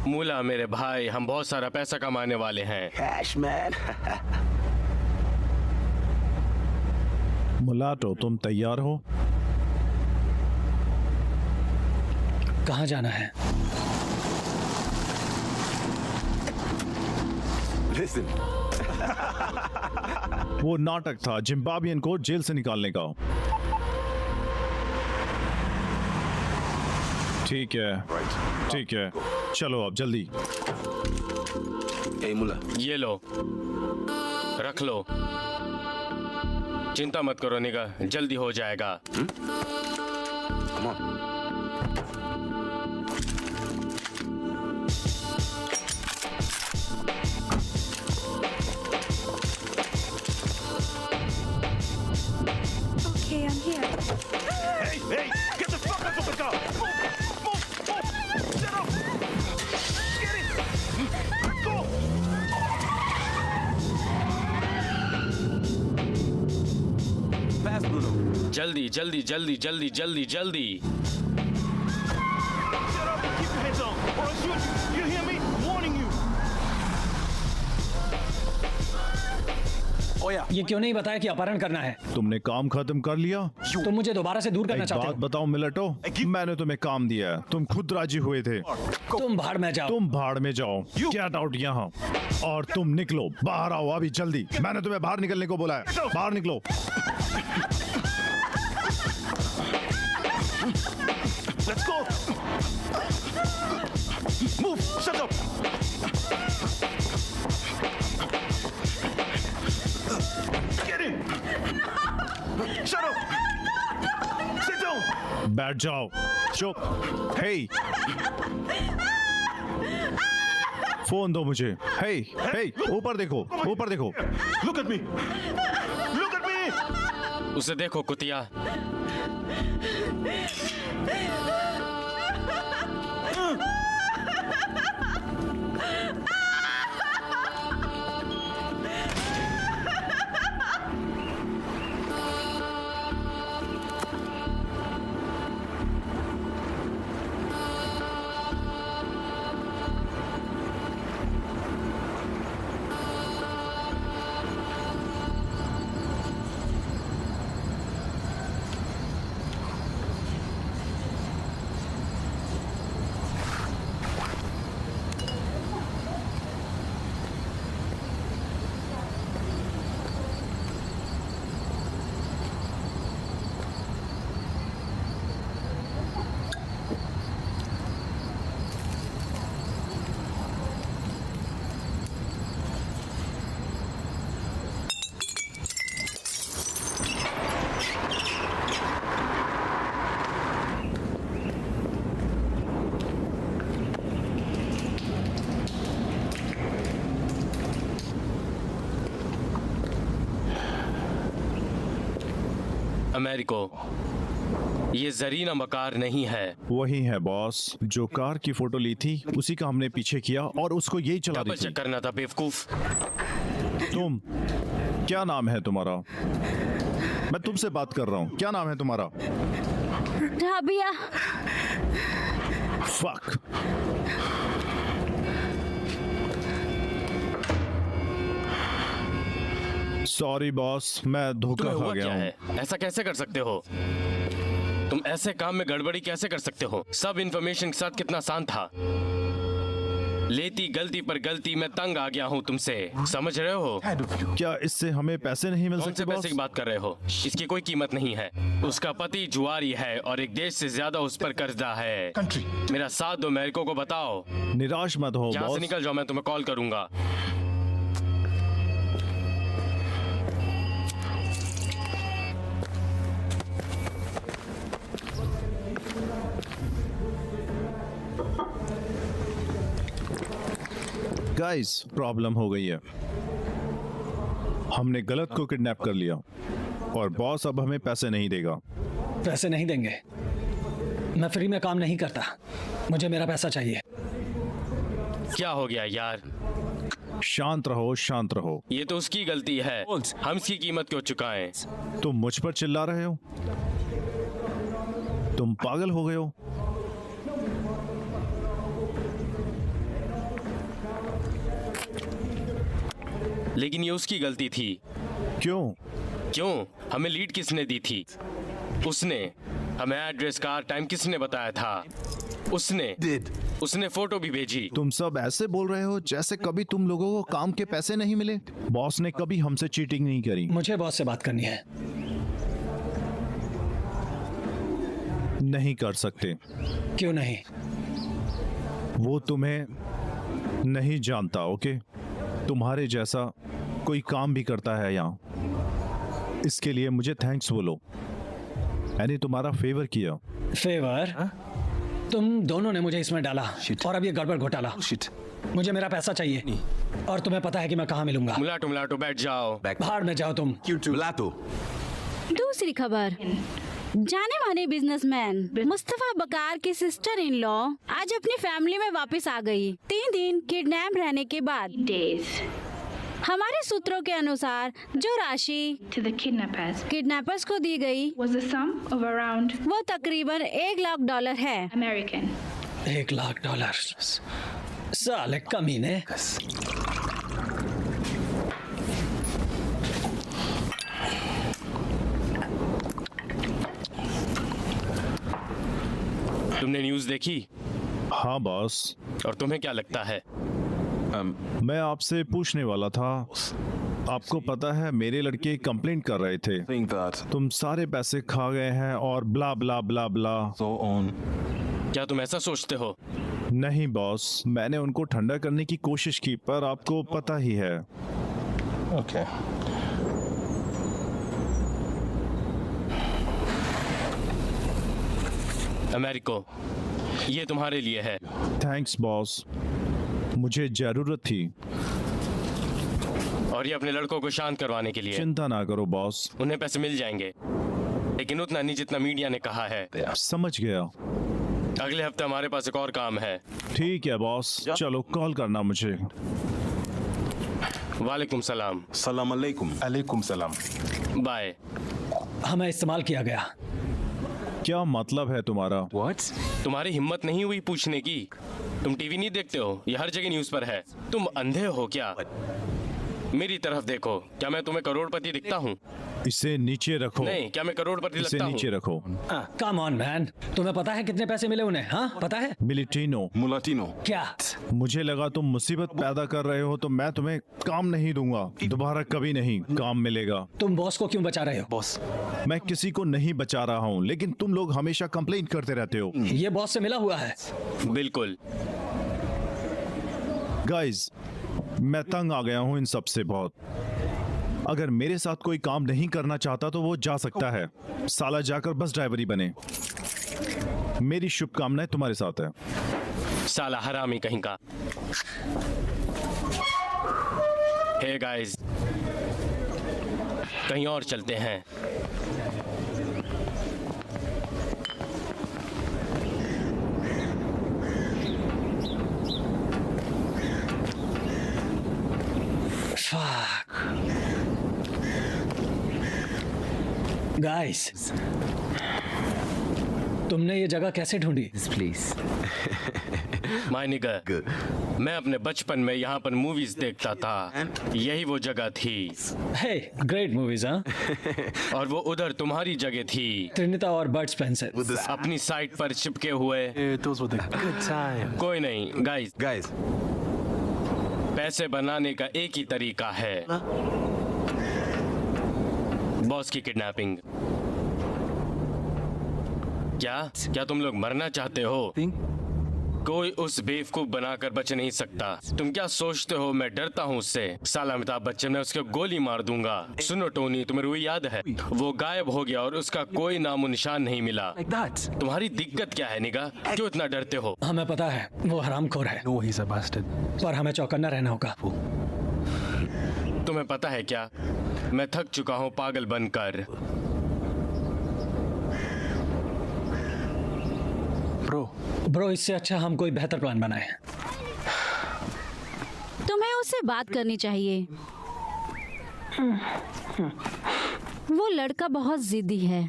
मूला मेरे भाई, हम बहुत सारा पैसा कमाने वाले हैं। Cash, man. मुलाटो, तुम तैयार हो? कहाँ जाना है? Listen. वो नाटक था जिम्बाब्वियन को जेल से निकालने का। ठीक है, ठीक है, चलो अब जल्दी। Hey, Mullah. ये लो, रख लो। चिंता मत करो निगा, जल्दी हो जाएगा। Come on. Okay, I'm here. Hey, hey, get the fuck out of the car. Move. Shut up. Get it. Go. Fast, Bruno. जल्दी जल्दी जल्दी जल्दी जल्दी जल्दी। Shut up and keep your heads on, or I'll shoot you. You hear me? Warning you. Oh yeah. ये क्यों नहीं बताया कि अपहरण करना है? तुमने काम खत्म कर लिया? तुम मुझे दोबारा से दूर करना एक चाहते बात हो? बताओ मिलटो, मैंने तुम्हें काम दिया है, तुम खुद राजी हुए थे। तुम भाड़ में जाओ। तुम भाड़ में जाओ, गेट आउट यहाँ, और तुम निकलो, बाहर आओ अभी जल्दी। मैंने तुम्हें बाहर निकलने को बोला है, बाहर निकलो। Let's go. Move. Shut up. Get in. Shut up. Sit down. बैठ जाओ, चुप। हे, फोन दो मुझे। हे, हे, ऊपर देखो, ऊपर देखो। Look at me. Look at me. उसे देखो कुतिया। अमेरिको, ये जरीना मकार नहीं है। वही है बॉस, जो कार की फोटो ली थी उसी का हमने पीछे किया और उसको यही चला दी थी। करना था बेवकूफ। तुम, क्या नाम है तुम्हारा? मैं तुमसे बात कर रहा हूँ, क्या नाम है तुम्हारा? राबिया। फक। सॉरी बॉस, मैं धोखा तुम्हें खा हुआ गया क्या हूँ। है? ऐसा कैसे कर सकते हो? तुम ऐसे काम में गड़बड़ी कैसे कर सकते हो? सब इंफॉर्मेशन के साथ कितना आसान था। लेती गलती पर गलती, मैं तंग आ गया हूँ तुमसे, समझ रहे हो? क्या इससे हमें पैसे नहीं मिल कौन सकते से बॉस? पैसे की बात कर रहे हो? इसकी कोई कीमत नहीं है। उसका पति जुआरी है और एक देश से ज्यादा उस पर कर्जा है। मेरा साथ दो, अमेरिको को बताओ। निराश मत हो यहाँ से बॉस। निकल जाओ, मैं तुम्हें कॉल करूंगा। गाइस, प्रॉब्लम हो गई है। हमने गलत को किडनैप कर लिया और बॉस अब हमें पैसे नहीं देगा। पैसे नहीं देंगे? मैं फ्री में काम नहीं करता, मुझे मेरा पैसा चाहिए। क्या हो गया यार? शांत रहो, शांत रहो। ये तो उसकी गलती है, हम इसकी कीमत क्यों चुकाएं? तुम मुझ पर चिल्ला रहे हो? तुम पागल हो गए हो? लेकिन ये उसकी गलती थी। क्यों? हमें लीड किसने दी थी? उसने। हमें एड्रेस, कार, टाइम किसने बताया था? उसने फोटो भी भेजी। तुम सब ऐसे बोल रहे हो जैसे कभी तुम लोगों को काम के पैसे नहीं मिले। बॉस ने कभी हमसे चीटिंग नहीं करी। मुझे बॉस से बात करनी है। नहीं कर सकते। क्यों नहीं? वो तुम्हें नहीं जानता। ओके, तुम्हारे जैसा कोई काम भी करता है यहाँ। इसके लिए मुझे थैंक्स बोलो। मैंने तुम्हारा फेवर किया। फेवर? तुम दोनों ने मुझे इसमें डाला और अब ये गड़बड़ घोटाला। मुझे मेरा पैसा चाहिए और तुम्हें पता है कि मैं कहाँ मिलूंगा। मुलाटो बैठ जाओ। बाहर में जाओ तुम। दूसरी खबर, जाने माने बिजनेसमैन मुस्तफा बकार की सिस्टर इन लॉ आज अपनी फैमिली में वापस आ गई 3 दिन किडनैप रहने के बाद। हमारे सूत्रों के अनुसार जो राशि किडनैपर्स को दी गई वो तकरीबन $1 लाख है। American. $1 लाख। साले कमीने। तुमने न्यूज़ देखी? हाँ बॉस। और तुम्हें क्या लगता है? मैं आपसे पूछने वाला था। आपको पता है मेरे लड़के कंप्लेंट कर रहे थे तुम सारे पैसे खा गए हैं और ब्ला ब्ला ब्ला ब्ला। क्या तुम ऐसा सोचते हो? नहीं बॉस, मैंने उनको ठंडा करने की कोशिश की पर आपको पता ही है। ओके। अमेरिको, ये तुम्हारे लिए है। थैंक्स बॉस, मुझे जरूरत थी। और ये अपने लड़कों को शांत करवाने के लिए। चिंता ना करो बॉस, उन्हें पैसे मिल जाएंगे, लेकिन उतना नहीं जितना मीडिया ने कहा है। समझ गया। अगले हफ्ते हमारे पास एक और काम है। ठीक है बॉस, चलो कॉल करना मुझे। वालेकुम सलाम। सलाम अलैकुम। अलैकुम सलाम। बाय। हमें इस्तेमाल किया गया। क्या मतलब है तुम्हारा? तुम्हारी हिम्मत नहीं हुई पूछने की? तुम टीवी नहीं देखते हो? ये हर जगह न्यूज़ पर है। तुम अंधे हो क्या? मेरी तरफ देखो। क्या मैं तुम्हें करोड़पति दिखता हूँ? इसे नीचे रखो। नहीं, क्या मैं करोड़पति लगता हूँ? इसे नीचे रखो। कम ऑन मैन, तुम्हें पता है कितने पैसे मिले उन्हें? हाँ पता है? मुलाटिनो। क्या? मुझे लगा तुम मुसीबत पैदा कर रहे हो तो मैं तुम्हें काम नहीं दूंगा। दोबारा कभी नहीं काम मिलेगा। तुम बॉस को क्यों बचा रहे हो? बॉस, मैं किसी को नहीं बचा रहा हूँ, लेकिन तुम लोग हमेशा कंप्लेन करते रहते हो। ये बॉस से मिला हुआ है। बिल्कुल। गाइस, मैं तंग आ गया हूँ इन सब से बहुत। अगर मेरे साथ कोई काम नहीं करना चाहता तो वो जा सकता है। साला जाकर बस ड्राइवरी बने। मेरी शुभकामनाएं तुम्हारे साथ है। साला हरामी कहीं का। हे गाइस, कहीं और चलते हैं। गाइस, तुमने ये जगह कैसे ढूंढी? प्लीज। माय निगा, मैं अपने बचपन में यहाँ पर मूवीज देखता था। यही वो जगह थी। हे, ग्रेट मूवीज। हाँ। और वो उधर तुम्हारी जगह थी, ट्रिनिटा और बर्ड स्पेंसर। अपनी साइट पर चिपके हुए। कोई नहीं गाइस, पैसे बनाने का एक ही तरीका है, बॉस की किडनैपिंग। क्या तुम लोग मरना चाहते हो? कोई उस बेवकूफ बनाकर बच नहीं सकता। तुम क्या सोचते हो मैं डरता हूँ उससे? साला अमिताभ बच्चन, मैं उसके गोली मार दूंगा। सुनो टोनी, तुम्हें रूही याद है? वो गायब हो गया और उसका कोई नामो निशान नहीं मिला। तुम्हारी दिक्कत क्या है निगा? क्यों इतना डरते हो? हमें पता है वो हरामखोर है। पर हमें चौकन्ना रहना होगा। तुम्हें पता है क्या, मैं थक चुका हूँ पागल बनकर। ब्रो, इससे अच्छा हम कोई बेहतर प्लान बनाए। तुम्हें उससे बात करनी चाहिए। वो लड़का बहुत जिद्दी है।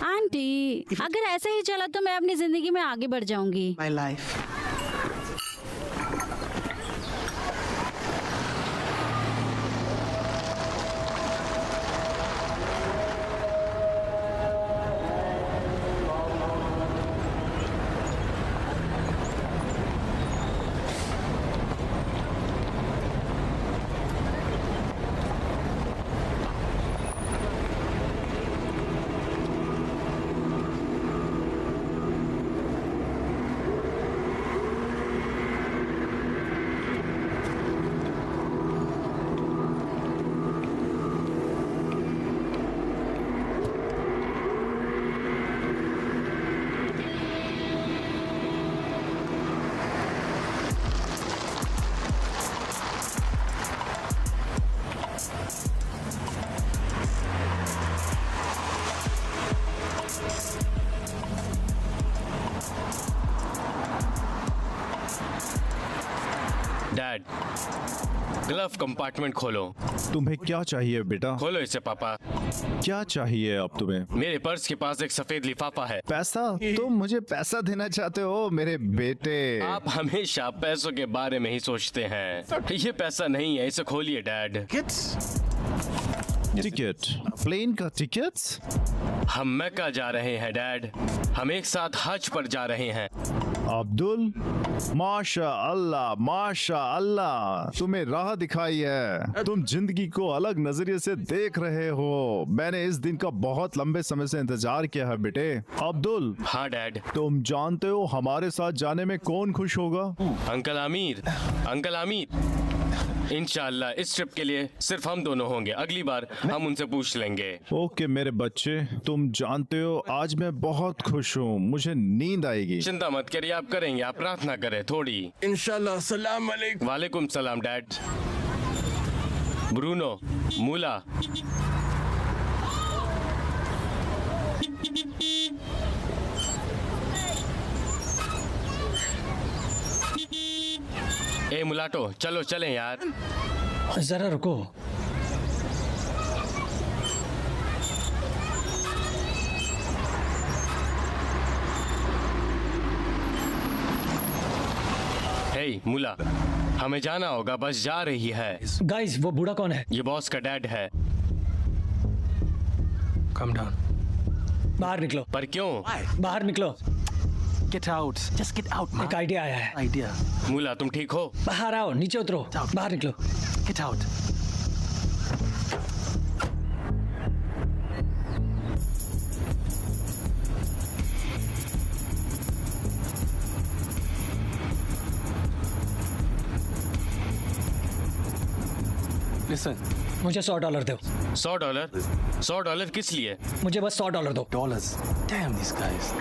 आंटी, अगर ऐसे ही चला तो मैं अपनी जिंदगी में आगे बढ़ जाऊंगी। My life. Dad, glove compartment खोलो। तुम्हें क्या चाहिए बेटा? खोलो इसे पापा। क्या चाहिए अब तुम्हें? मेरे पर्स के पास एक सफेद लिफाफा है। पैसा? तुम मुझे पैसा देना चाहते हो मेरे बेटे? आप हमेशा पैसों के बारे में ही सोचते हैं। ये पैसा नहीं है, इसे खोलिए डैड। टिकट? प्लेन का टिकट? हम मक्का जा रहे हैं डैड। हम एक साथ हज पर जा रहे हैं। अब्दुल, माशा अल्लाह, तुम्हें राह दिखाई है। तुम जिंदगी को अलग नजरिए से देख रहे हो। मैंने इस दिन का बहुत लंबे समय से इंतजार किया है बेटे। अब्दुल। हाँ डैड। तुम जानते हो हमारे साथ जाने में कौन खुश होगा? अंकल आमिर। अंकल आमिर, इंशाल्लाह इस ट्रिप के लिए सिर्फ हम दोनों होंगे। अगली बार हम उनसे पूछ लेंगे। ओके मेरे बच्चे, तुम जानते हो आज मैं बहुत खुश हूँ। मुझे नींद आएगी। चिंता मत करिए, आप करेंगे। आप प्रार्थना करें थोड़ी। इंशाल्लाह। सलाम अलैकुम। वालेकुम सलाम डैड। ब्रूनो, मूला, ए मुलाटो, चलो चलें यार। जरा रुको। हे मुला, हमें जाना होगा, बस जा रही है। गाइस, वो बूढ़ा कौन है? ये बॉस का डैड है। Come down. बाहर निकलो। पर क्यों? बाहर निकलो। Get out. Just get out, man. एक आइडिया आया है। Idea. मूला, तुम ठीक हो? बाहर आओ, नीचे उतरो। बाहर निकलो। Get out. Listen. मुझे $100 दो। $100? $100 किस लिए? मुझे बस $100 दो। Dollars. Damn these guys.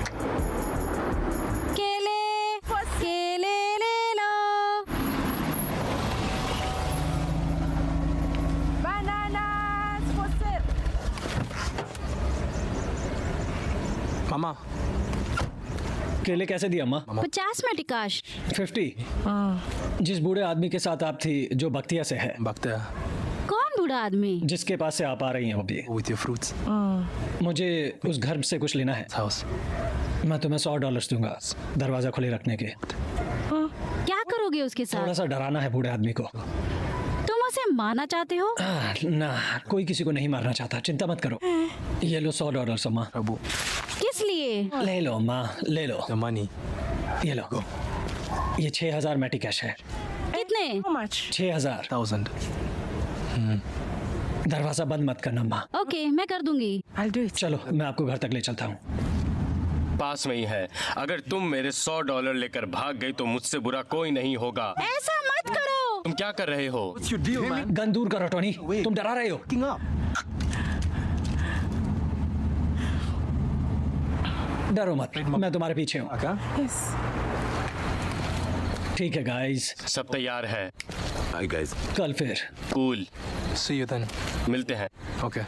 केले ले लो। Bananas for sale. Mama. केले कैसे दिया अम्मा? 50 में टिकाश। 50। जिस बूढ़े आदमी के साथ आप थी जो बख्तिया से है। Bhakta. कौन बूढ़ा आदमी? जिसके पास से आप आ रही हैं अभी। With your fruits. मुझे उस घर से कुछ लेना है। House. मैं तुम्हें $100 दूंगा दरवाजा खुले रखने के। क्या करोगे उसके साथ? थोड़ा सा डराना है बूढ़े आदमी को। तुम उसे मारना चाहते हो? ना, कोई किसी को नहीं मारना चाहता। चिंता मत करो। ये लो $100 अम्मा। किस लिए? ले लो अम्मा, ले लो। The money. ये लो। ये 6000 मैटी कैश है। कितने? 6000। 1000. दरवाजा बंद मत करना अम्मा। ओके, मैं कर दूंगी। चलो, मैं आपको घर तक ले चलता हूँ। पास में ही है। अगर तुम मेरे $100 लेकर भाग गई तो मुझसे बुरा कोई नहीं होगा। ऐसा मत करो। तुम क्या कर रहे हो? गन दूर करो टोनी। तुम डरा रहे हो। डरो मत, मैं तुम्हारे पीछे हूँ। ठीक है गाइस। सब तैयार है। Hi guys. कल फिर। कूल। See you then. मिलते हैं। Okay.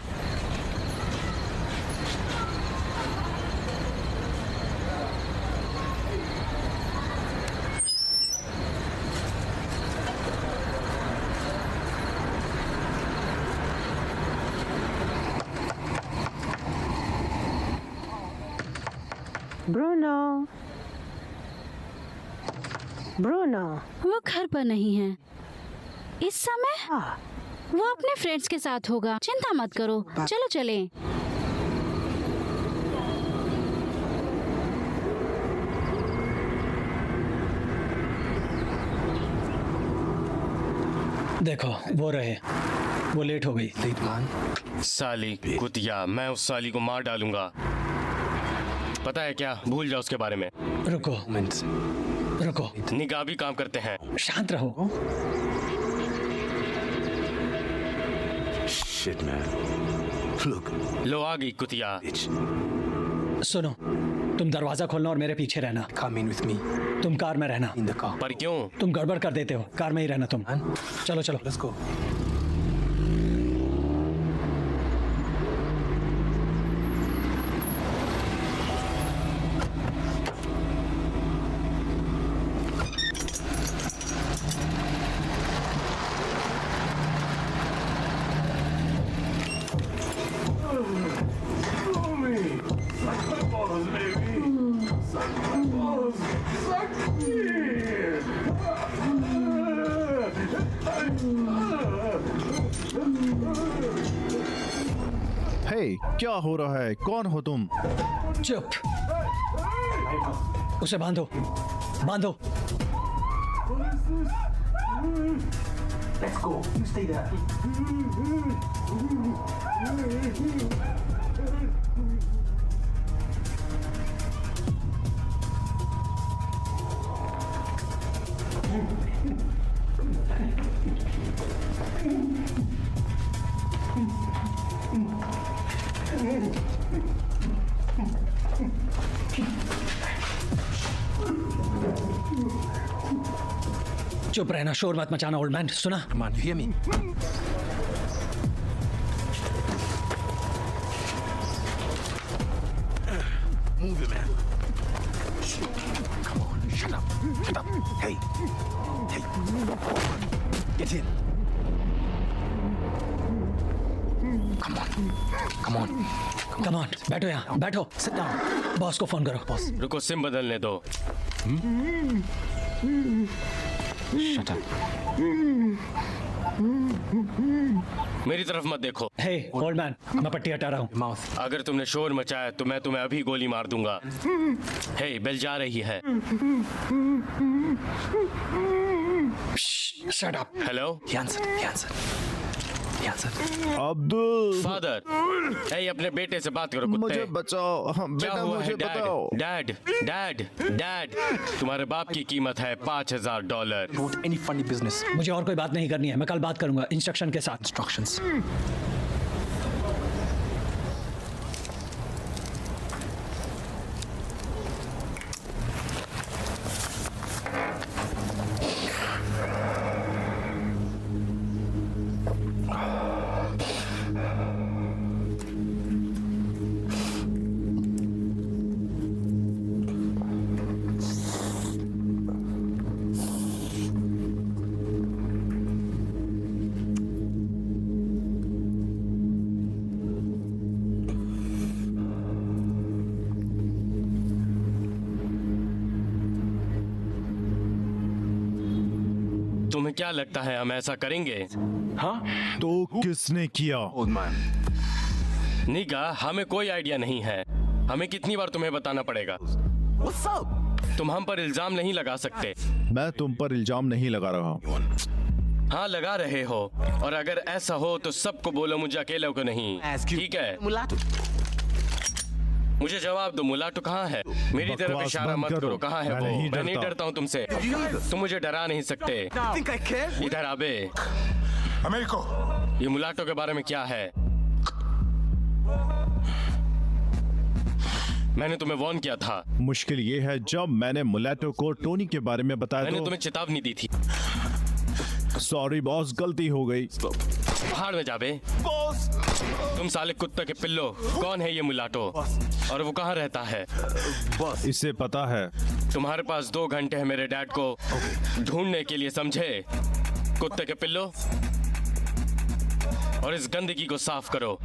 Bruno. Bruno. वो घर पर नहीं है इस समय। वो अपने फ्रेंड्स के साथ होगा। चिंता मत करो, चलो चलें। देखो वो रहे। वो लेट हो गई। Late man. साली कुतिया, मैं उस साली को मार डालूंगा। पता है क्या, भूल जाओ उसके बारे में। रुको। Moment. रुको। निगाह भी काम करते हैं। शांत रहो। Shit, man. Look. लो आ गई कुतिया। सुनो, तुम दरवाजा खोलना और मेरे पीछे रहना। Come in with me. तुम कार में रहना। In the car. पर क्यों? तुम गड़बड़ कर देते हो। कार में ही रहना तुम। चलो चलो। Let's go. हे, क्या हो रहा है? कौन हो तुम? चुप। उसे बांधो, बांधो। Let's go. You stay there. चुप रहना, शोर मत मचाना ओल्ड मैन, सुना? Come on, you hear me? Move it, man. Come on, shut up. Shut up. Hey. Hey. Get in. Come on. Come on. Come on, बैठो यहाँ, बैठो। Sit down. Boss को phone करो। बॉस। रुको, SIM बदलने दो। Shut up. मेरी तरफ मत देखो। हे ओल्ड मैन, मैं पट्टी हटा रहा हूँ। Mouth. अगर तुमने शोर मचाया तो मैं तुम्हें अभी गोली मार दूंगा। हे, बेल जा रही है। Shut up. Hello. He answered. He answered. He answered. Abdul. Father, हे, अपने बेटे से बात करो कुत्ते। मुझे बचाओ। हाँ, क्या बेटा हुआ मुझे है बताओ। डैड? Dad, dad, dad. तुम्हारे बाप की कीमत है $5000। Don't want any funny business. मुझे और कोई बात नहीं करनी है, मैं कल बात करूंगा इंस्ट्रक्शन के साथ। Instructions. तुम्हें क्या लगता है हम ऐसा करेंगे? हाँ? तो किसने किया? Old man. निगा, हमें कोई आइडिया नहीं है। हमें कितनी बार तुम्हें बताना पड़ेगा? What's up? तुम हम पर इल्जाम नहीं लगा सकते। मैं तुम पर इल्जाम नहीं लगा रहा। हाँ, लगा रहे हो, और अगर ऐसा हो तो सबको बोलो, मुझे अकेले को नहीं। ठीक है? Mulatto. मुझे जवाब दो, मुलाटो कहाँ है? मेरी तरफ बकवास इशारा बंद मत करो। करो। कहाँ है मैं वो? नहीं मैं नहीं डरता। डरता हूँ तुमसे। तुम मुझे डरा नहीं सकते। Think I care? इधर आबे। Americo. ये मुलाटो के बारे में क्या है? मैंने तुम्हें वार्न किया था। मुश्किल ये है, जब मैंने मुलाटो को टोनी के बारे में बताया मैंने तो तुम्हें चेतावनी दी थी। सॉरी बॉस, गलती हो गई। पहाड़ में जाबे। तुम साले कुत्ते के पिल्लो, कौन है ये मुलाटो और वो कहाँ रहता है? इसे पता है। तुम्हारे पास 2 घंटे है मेरे डैड को ढूंढने के लिए, समझे? कुत्ते के पिल्लो, और इस गंदगी को साफ करो।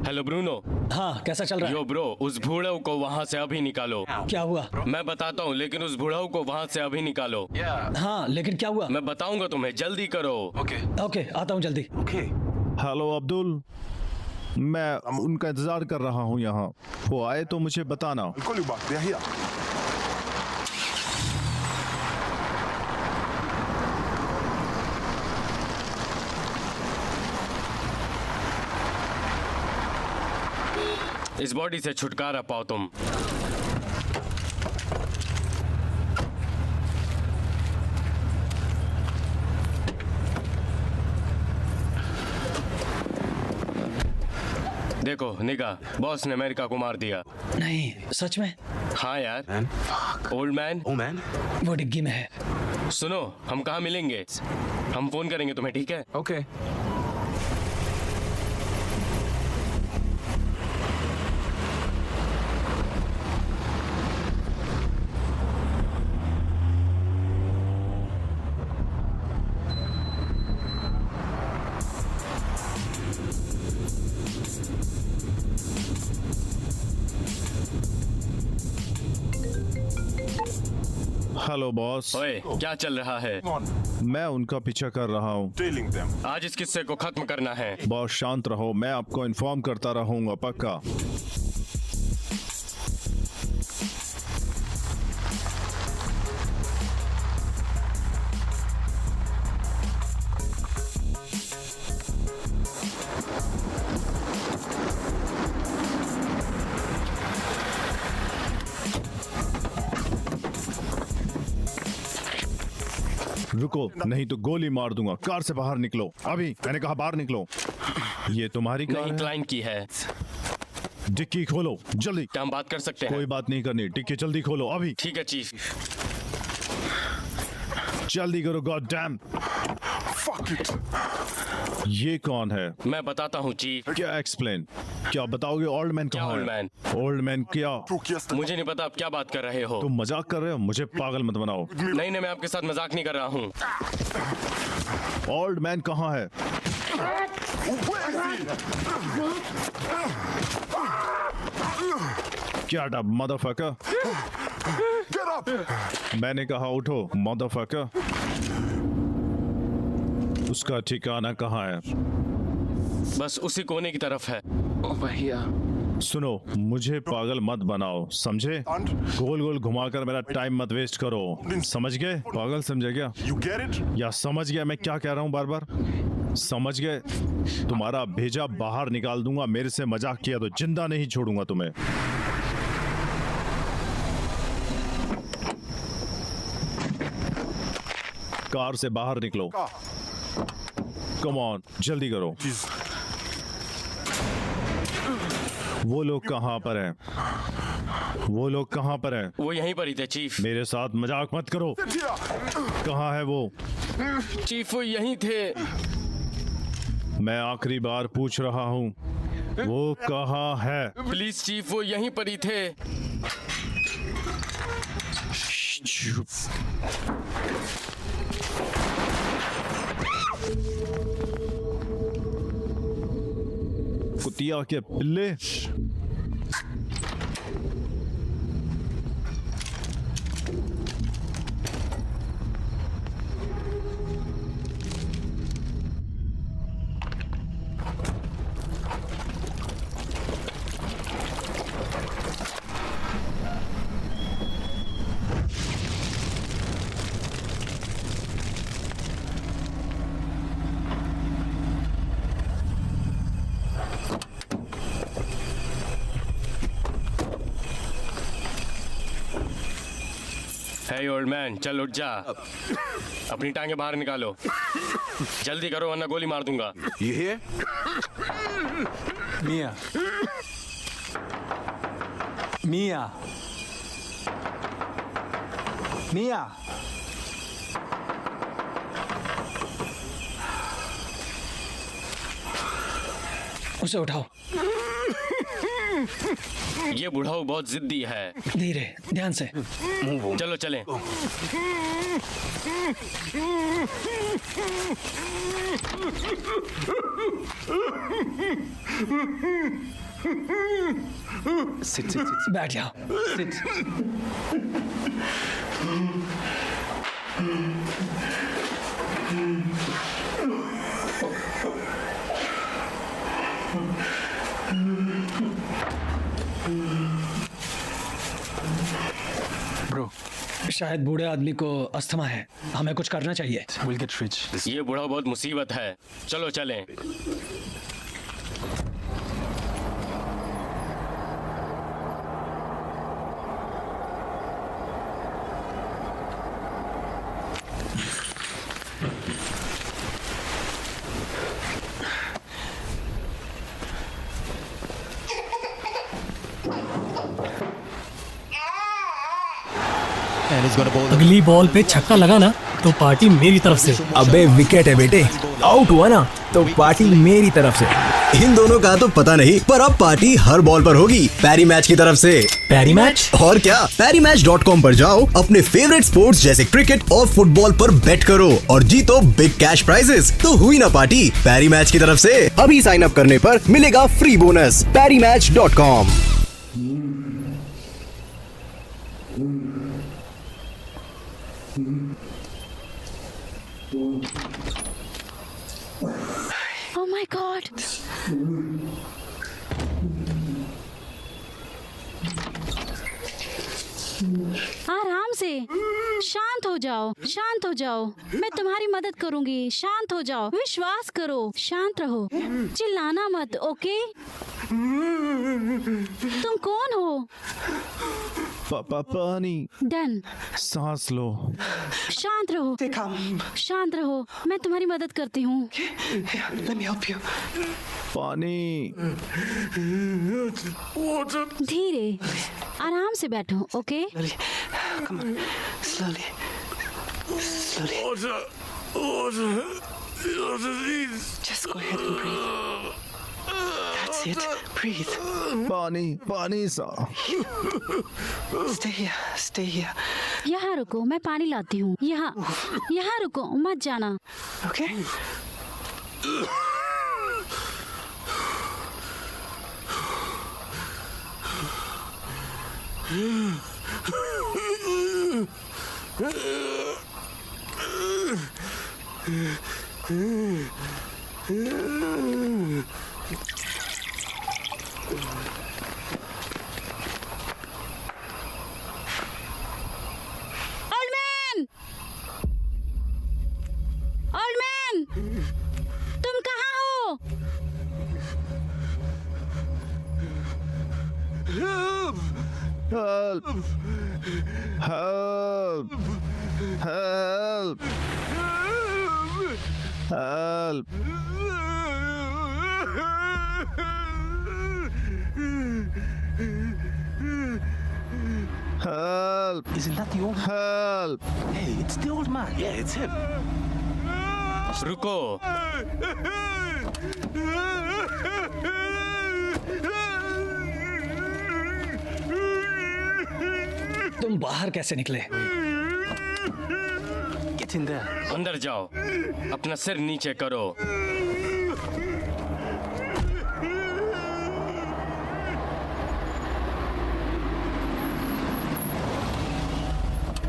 Hello Bruno. हाँ, कैसा चल रहा है? यो ब्रो, उस भूड़व को वहाँ से अभी निकालो। क्या हुआ? मैं बताता हूँ, लेकिन उस भूड़व को वहाँ से अभी निकालो। हाँ, लेकिन क्या हुआ? मैं बताऊंगा तुम्हें, जल्दी करो। ओके, आता हूँ जल्दी। हेलो अब्दुल, मैं उनका इंतजार कर रहा हूँ यहाँ। वो आए तो मुझे बताना। इस बॉडी से छुटकारा पाओ तुम। देखो निगा, बॉस ने अमेरिका को मार दिया। नहीं, सच में? हाँ यार। Old man. वो डिग्गी में है। सुनो, हम कहाँ मिलेंगे? हम फोन करेंगे तुम्हें, ठीक है? ओके। Hello boss. ओए, क्या चल रहा है? मैं उनका पीछा कर रहा हूँ। आज इस किस्से को खत्म करना है। बॉस शांत रहो, मैं आपको इन्फॉर्म करता रहूंगा पक्का। रुको, नहीं तो गोली मार दूंगा। कार से बाहर निकलो अभी, मैंने कहा बाहर निकलो। ये तुम्हारी कार है? क्लाइंट की है। डिक्की खोलो जल्दी। क्या हम बात कर सकते हैं? कोई बात नहीं करनी, डिक्की जल्दी खोलो अभी। ठीक है चीफ। जल्दी करो, गॉड डैम। ये कौन है? मैं बताता हूँ चीफ। क्या एक्सप्लेन? क्या बताओगे? ओल्ड मैन कहाँ है? Old man? ओल्ड मैन क्या? मुझे नहीं पता आप क्या बात कर रहे हो। तुम मजाक कर रहे हो? मुझे पागल मत बनाओ। नहीं, मैं आपके साथ मजाक नहीं कर रहा हूँ। ओल्ड मैन कहाँ है? क्या डब मदरफकर? मैंने कहा उठो मदरफकर। उसका ठिकाना कहाँ है? बस उसी कोने की तरफ है। भैया सुनो, मुझे पागल मत बनाओ, समझे? गोल गोल घुमाकर मेरा टाइम मत वेस्ट करो, समझ गए? पागल समझे क्या? या समझ गया मैं क्या कह रहा हूँ बार बार? समझ गए? तुम्हारा भेजा बाहर निकाल दूंगा। मेरे से मजाक किया तो जिंदा नहीं छोड़ूंगा तुम्हें। कार से बाहर निकलो। कम ऑन, जल्दी करो। वो लोग कहाँ पर हैं? वो लोग कहाँ पर हैं? वो यहीं पर ही थे चीफ। मेरे साथ मजाक मत करो। कहाँ है वो? चीफ वो यहीं थे। मैं आखिरी बार पूछ रहा हूँ, वो कहाँ है? प्लीज चीफ, वो यहीं पर ही थे। कुतिया के पिल्ले। हे ओल्ड मैन, चल उठ जा। अपनी टांगे बाहर निकालो। जल्दी करो वरना गोली मार दूंगा। ये मिया मिया मिया उसे उठाओ। ये बुढ़ाऊ बहुत जिद्दी है। धीरे, ध्यान से। चलो चलें। सिट सिट सिट बैठ जाओ। सिट। ब्रो, शायद बूढ़े आदमी को अस्थमा है, हमें कुछ करना चाहिए। We'll get rich. ये बुढ़ा बहुत मुसीबत है। चलो चलें। अगली बॉल पे छक्का लगा ना तो पार्टी मेरी तरफ से। अबे विकेट है बेटे, आउट हुआ ना तो पार्टी मेरी तरफ से। इन दोनों का तो पता नहीं, पर अब पार्टी हर बॉल पर होगी पैरी मैच की तरफ से। पैरी मैच? और क्या, ParryMatch.com पर जाओ, अपने फेवरेट स्पोर्ट्स जैसे क्रिकेट और फुटबॉल पर बेट करो और जीतो बिग कैश प्राइजेस। तो हुई ना पार्टी पैरी मैच की तरफ से। अभी साइन अप करने पर मिलेगा free bonus. ParryMatch.com। Oh my God! आराम से, शांत हो जाओ, शांत हो जाओ। मैं तुम्हारी मदद करूंगी। शांत हो जाओ, विश्वास करो, शांत रहो, चिल्लाना मत, ओके? तुम कौन हो? पानी। डन। सांस लो। शांत रहो, शांत रहो। मैं तुम्हारी मदद करती हूँ। पानी। धीरे, आराम से बैठो, okay? Come on, slowly. Just go ahead and breathe. That's it. Breathe. पानी सा। Stay here. यहाँ रुको, मैं पानी लाती हूँ। यहाँ रुको, मत जाना। Okay? Old man! तुम कहाँ हो? Help! Isn't that the old man? Help! Hey, it's the old man. Yeah, it's him. रुको। तुम बाहर कैसे निकले? Get in there. अंदर जाओ, अपना सिर नीचे करो।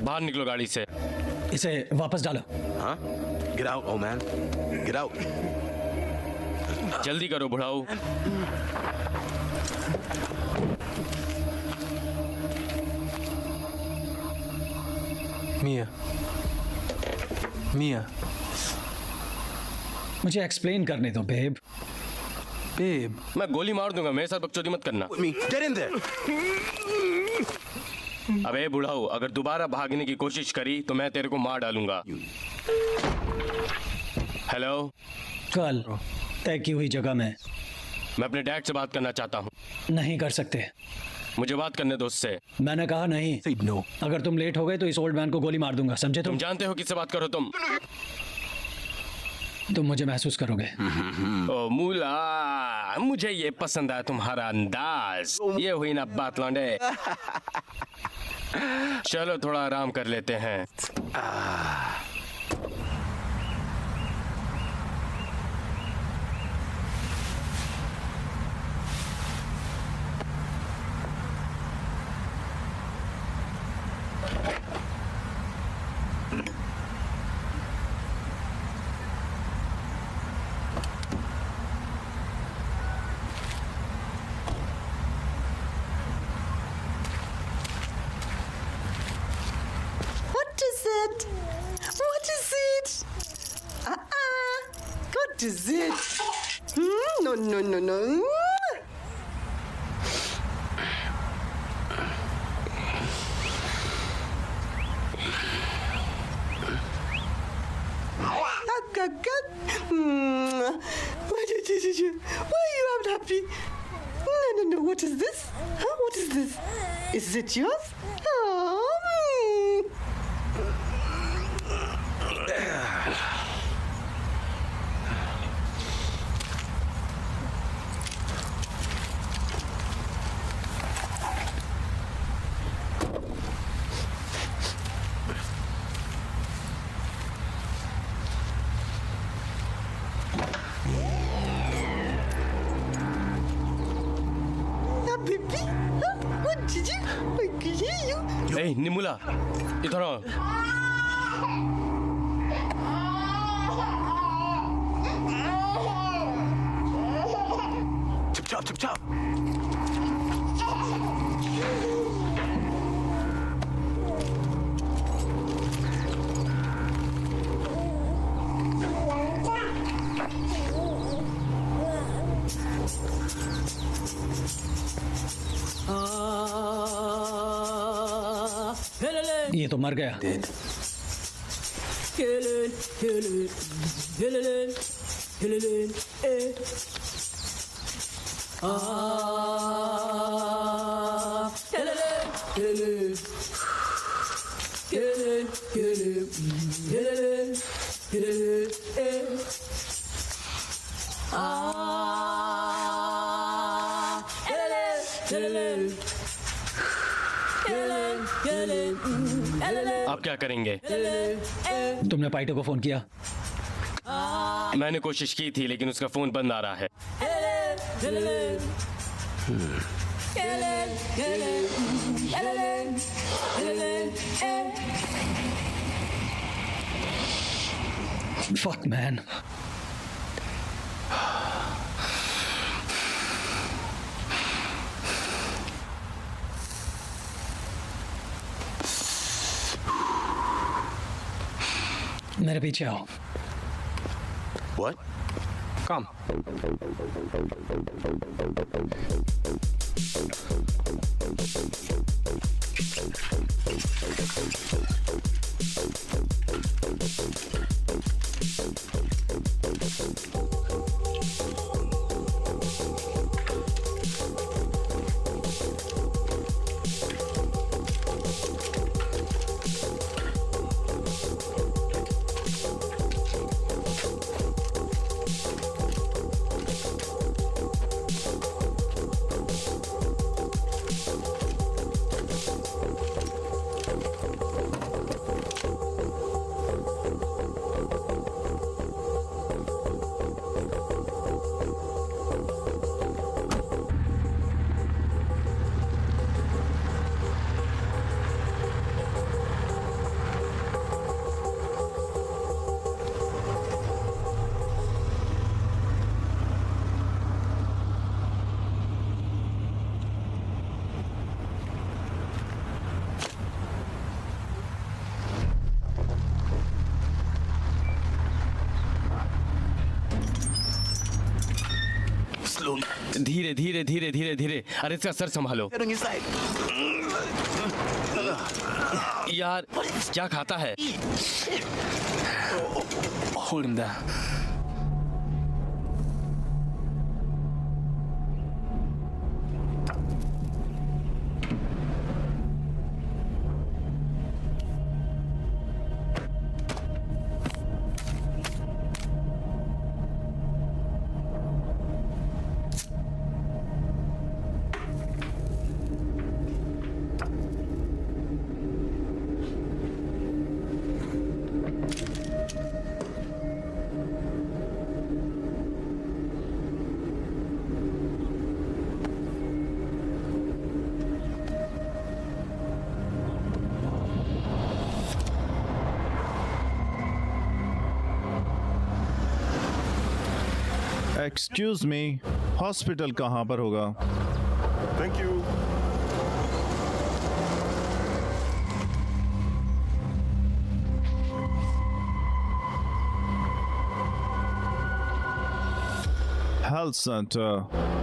बाहर निकलो गाड़ी से। इसे वापस डालो। Huh? Get out, old man. Get out. जल्दी करो बुढ़ाऊ। Mia. मुझे एक्सप्लेन करने दो, बेब। मैं गोली मार दूंगा, मेरे साथ बकचोदी मत करना। With me. Get in there. अबे बुढ़ाऊ, अगर दोबारा भागने की कोशिश करी तो मैं तेरे को मार डालूंगा। हेलो। कल तय की हुई जगह में। मैं अपने डैड से बात करना चाहता हूँ। नहीं कर सकते। मुझे बात करने दो उससे। मैंने कहा नहीं। No. अगर तुम लेट हो गए तो इस ओल्ड मैन को गोली मार दूंगा, समझे? तुम जानते हो किससे बात करो तुम? तुम मुझे महसूस करोगे। ओ मूला, मुझे ये पसंद आया तुम्हारा अंदाज। ये हुई ना बात लौंडे। चलो थोड़ा आराम कर लेते हैं। What is it? What is it? No. Why are you unhappy? No. What is this? What is this? Is it yours? ए, निमुला, इधर आओ। Chop chop chop chop. ये तो मर गया। आप क्या करेंगे? तुमने पाइटो को फोन किया? मैंने कोशिश की थी लेकिन उसका फोन बंद आ रहा है। Fuck man. मेरे पीछे आओ। What? Come. धीरे धीरे धीरे धीरे धीरे। अरे इसका सर संभालो यार। क्या खाता है? Hold him there. Excuse me, hospital कहाँ पर होगा? Thank you. Health centre.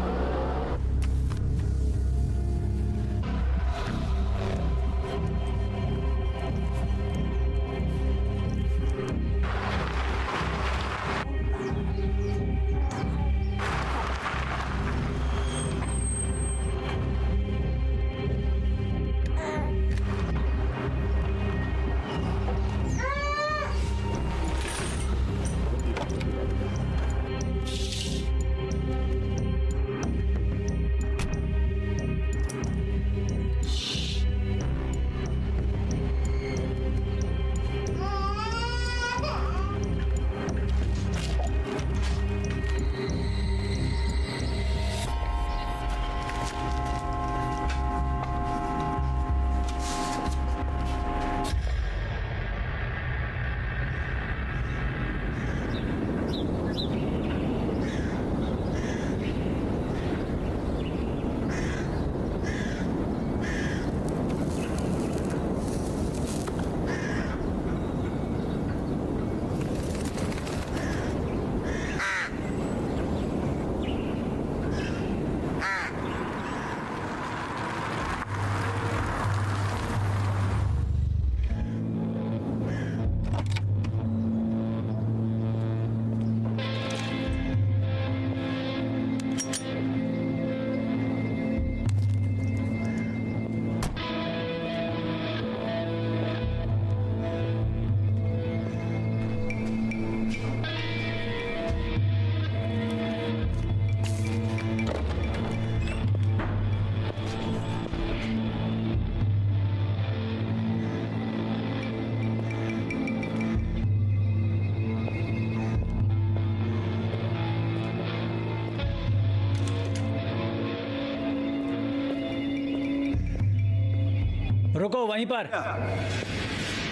वहीं पर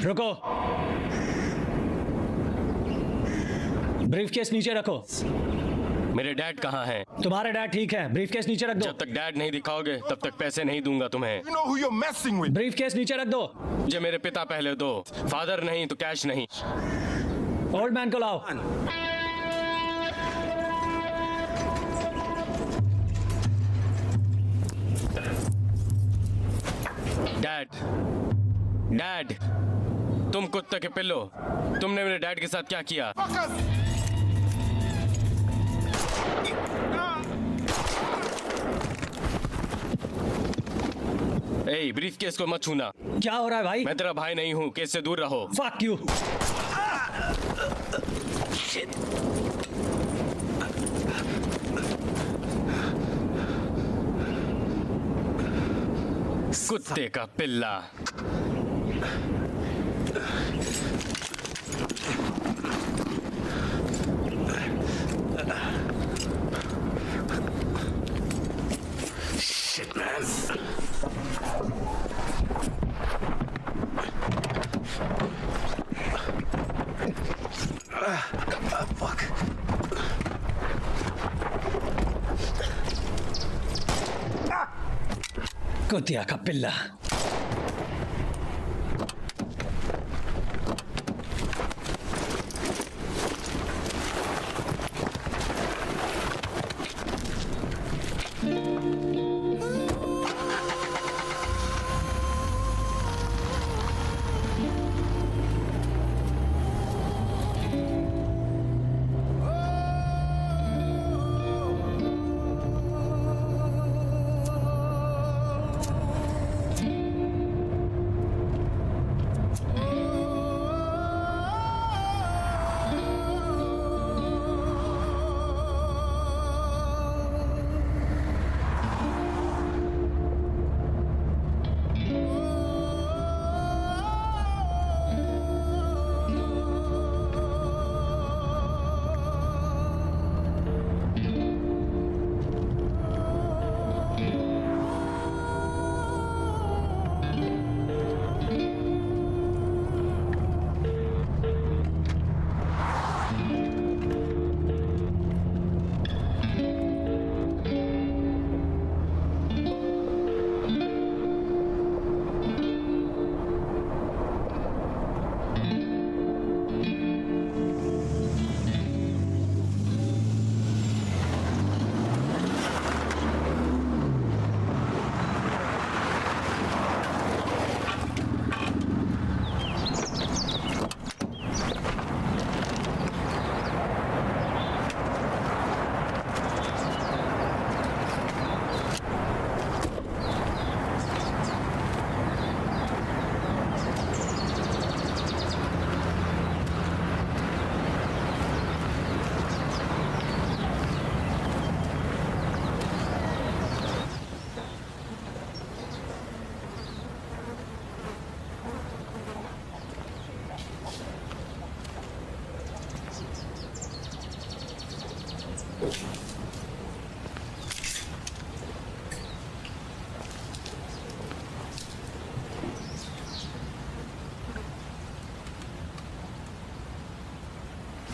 रुको। ब्रीफकेस नीचे रखो। मेरे डैड कहाँ हैं? तुम्हारे डैड ठीक है, ब्रीफकेस नीचे रख दो। जब तक डैड नहीं दिखाओगे तब तक पैसे नहीं दूंगा तुम्हें। You know who you're messing with. Briefcase नीचे रख दो। मुझे मेरे पिता पहले दो, फादर नहीं तो कैश नहीं। ओल्ड मैन को लाओ। डैड, डैड, तुम कुत्ते के पिल्लो, तुमने मेरे डैड के साथ क्या किया? ए, ब्रीफकेस को मत छूना। क्या हो रहा है भाई? मैं तेरा भाई नहीं हूँ, केस से दूर रहो। Fuck you. कुत्ते का पिल्ला। Shit, man. Fuck. कुतिया का पिल्ला।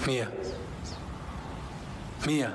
Mia. Mia.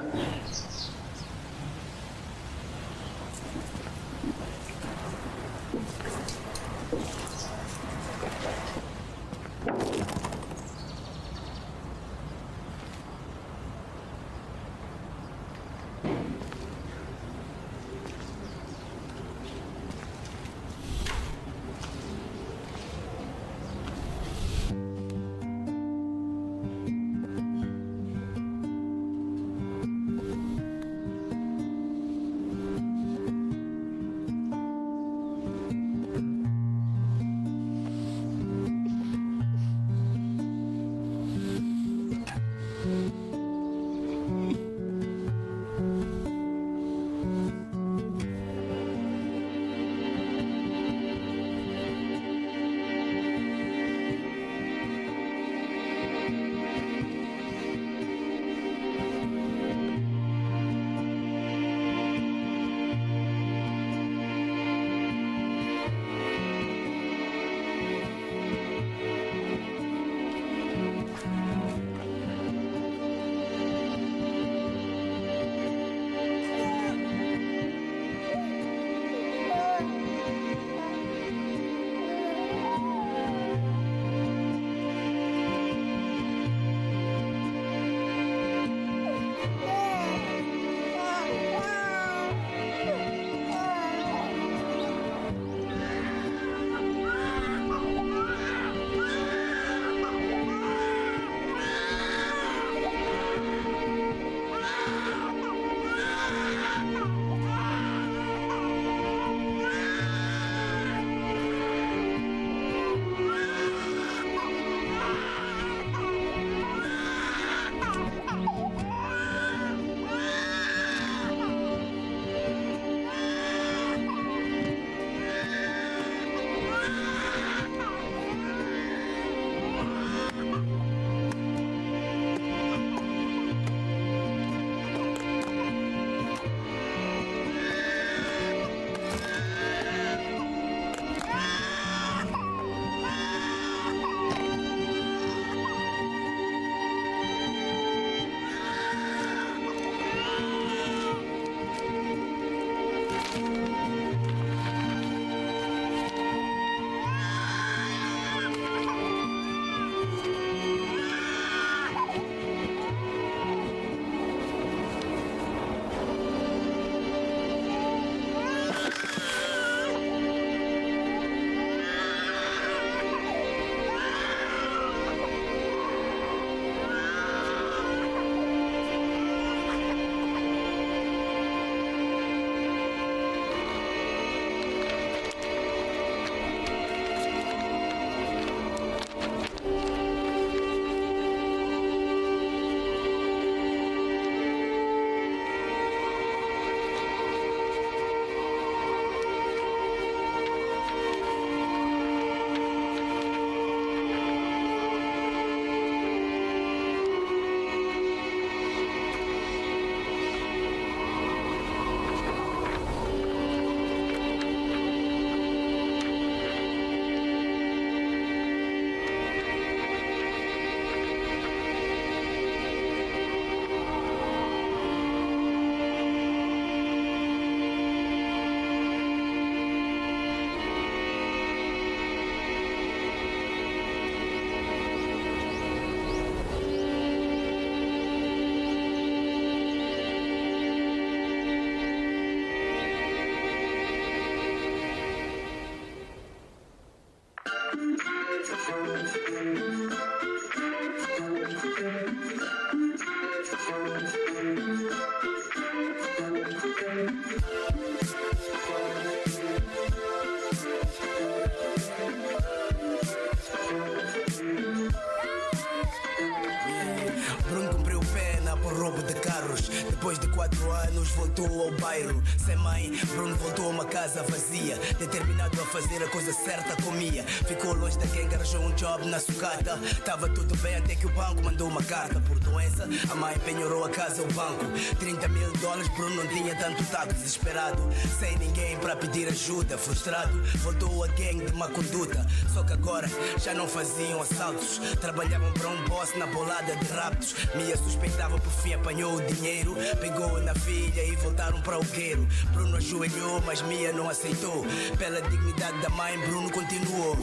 Bruno cumpriu pena por roubo de carros. Depois de 4 anos voltou ao bairro. Sem mãe, Bruno voltou a uma casa vazia. Determinado a fazer a coisa certa, comia. Ficou longe da gangue, arranjou um job na sucata. Tava tudo bem até que o banco mandou uma carta. Por doença, a mãe penhorou a casa ao banco. 30 mil dólares, Bruno não tinha tanto taco. Desesperado, sem ninguém para pedir ajuda. Frustrado, voltou a gangue de má conduta. Só que agora já não faziam assaltos. Trabalhavam para um boss na bolada de raptos. Mia suspeitava, por fim apanhou o dinheiro. Pegou na filha e voltaram para o gueiro. Bruno ajoelhou, mas Mia não aceitou. Pela dignidade da mãe, Bruno continuou.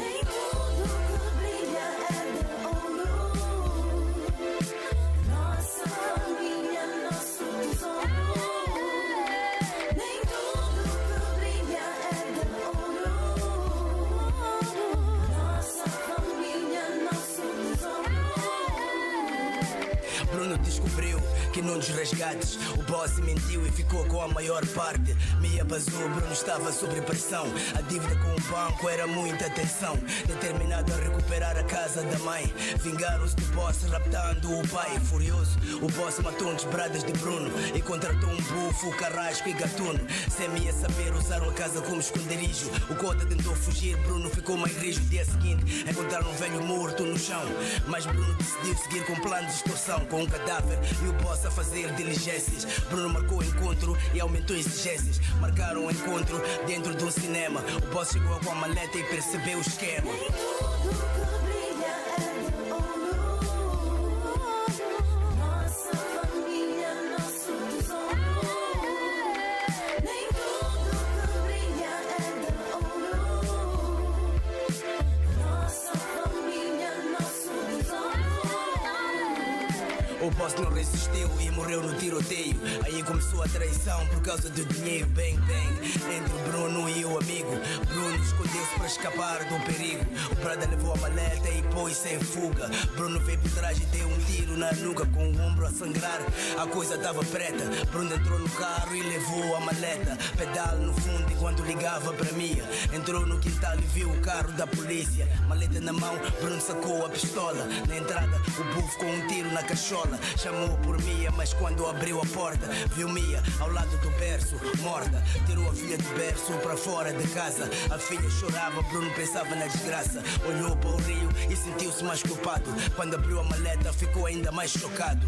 Bruno descobriu que num dos resgates o boss mentiu e ficou com a maior parte. Mia basou, Bruno estava sob pressão. A dívida com o banco era muita tensão. Determinado a recuperar a casa da mãe, vingaram-se do boss raptando o pai. Furioso, o boss matou um dos bradas de Bruno e contratou um bufo, carrasco e gatuno. Sem Mia saber, usaram a casa como esconderijo. O cota tentou fugir, Bruno ficou mais rijo. Dia seguinte, encontraram um velho morto no chão, mas Bruno decidiu seguir com um plano de extorsão. Com um cadáver e o boss a fazer diligências, Bruno marcou o encontro e aumentou exigências. Marcaram o encontro dentro de um cinema. O boss chegou com a maleta e percebeu o esquema. O boss não resistiu e morreu no tiroteio. Aí começou a traição por causa do dinheiro. Bang, bang, entre o Bruno e o amigo. Bruno escondeu-se para escapar do perigo. O Prada levou a maleta e pôs-se em fuga. Bruno veio por trás e deu um tiro na nuca. Com o ombro a sangrar, a coisa estava preta. Bruno entrou no carro e levou a maleta. Pedal no fundo enquanto ligava para Mia. Entrou no quintal e viu o carro da polícia. Maleta na mão, Bruno sacou a pistola. Na entrada, o bufo com um tiro na cachola. Chamou por Mia, mas quando abriu a porta, viu Mia ao lado do berço, morta. Tirou a filha do berço para fora de casa. A filha chorava, Bruno pensava na desgraça. Olhou para o rio e sentiu-se mais culpado. Quando abriu a maleta, ficou ainda mais chocado.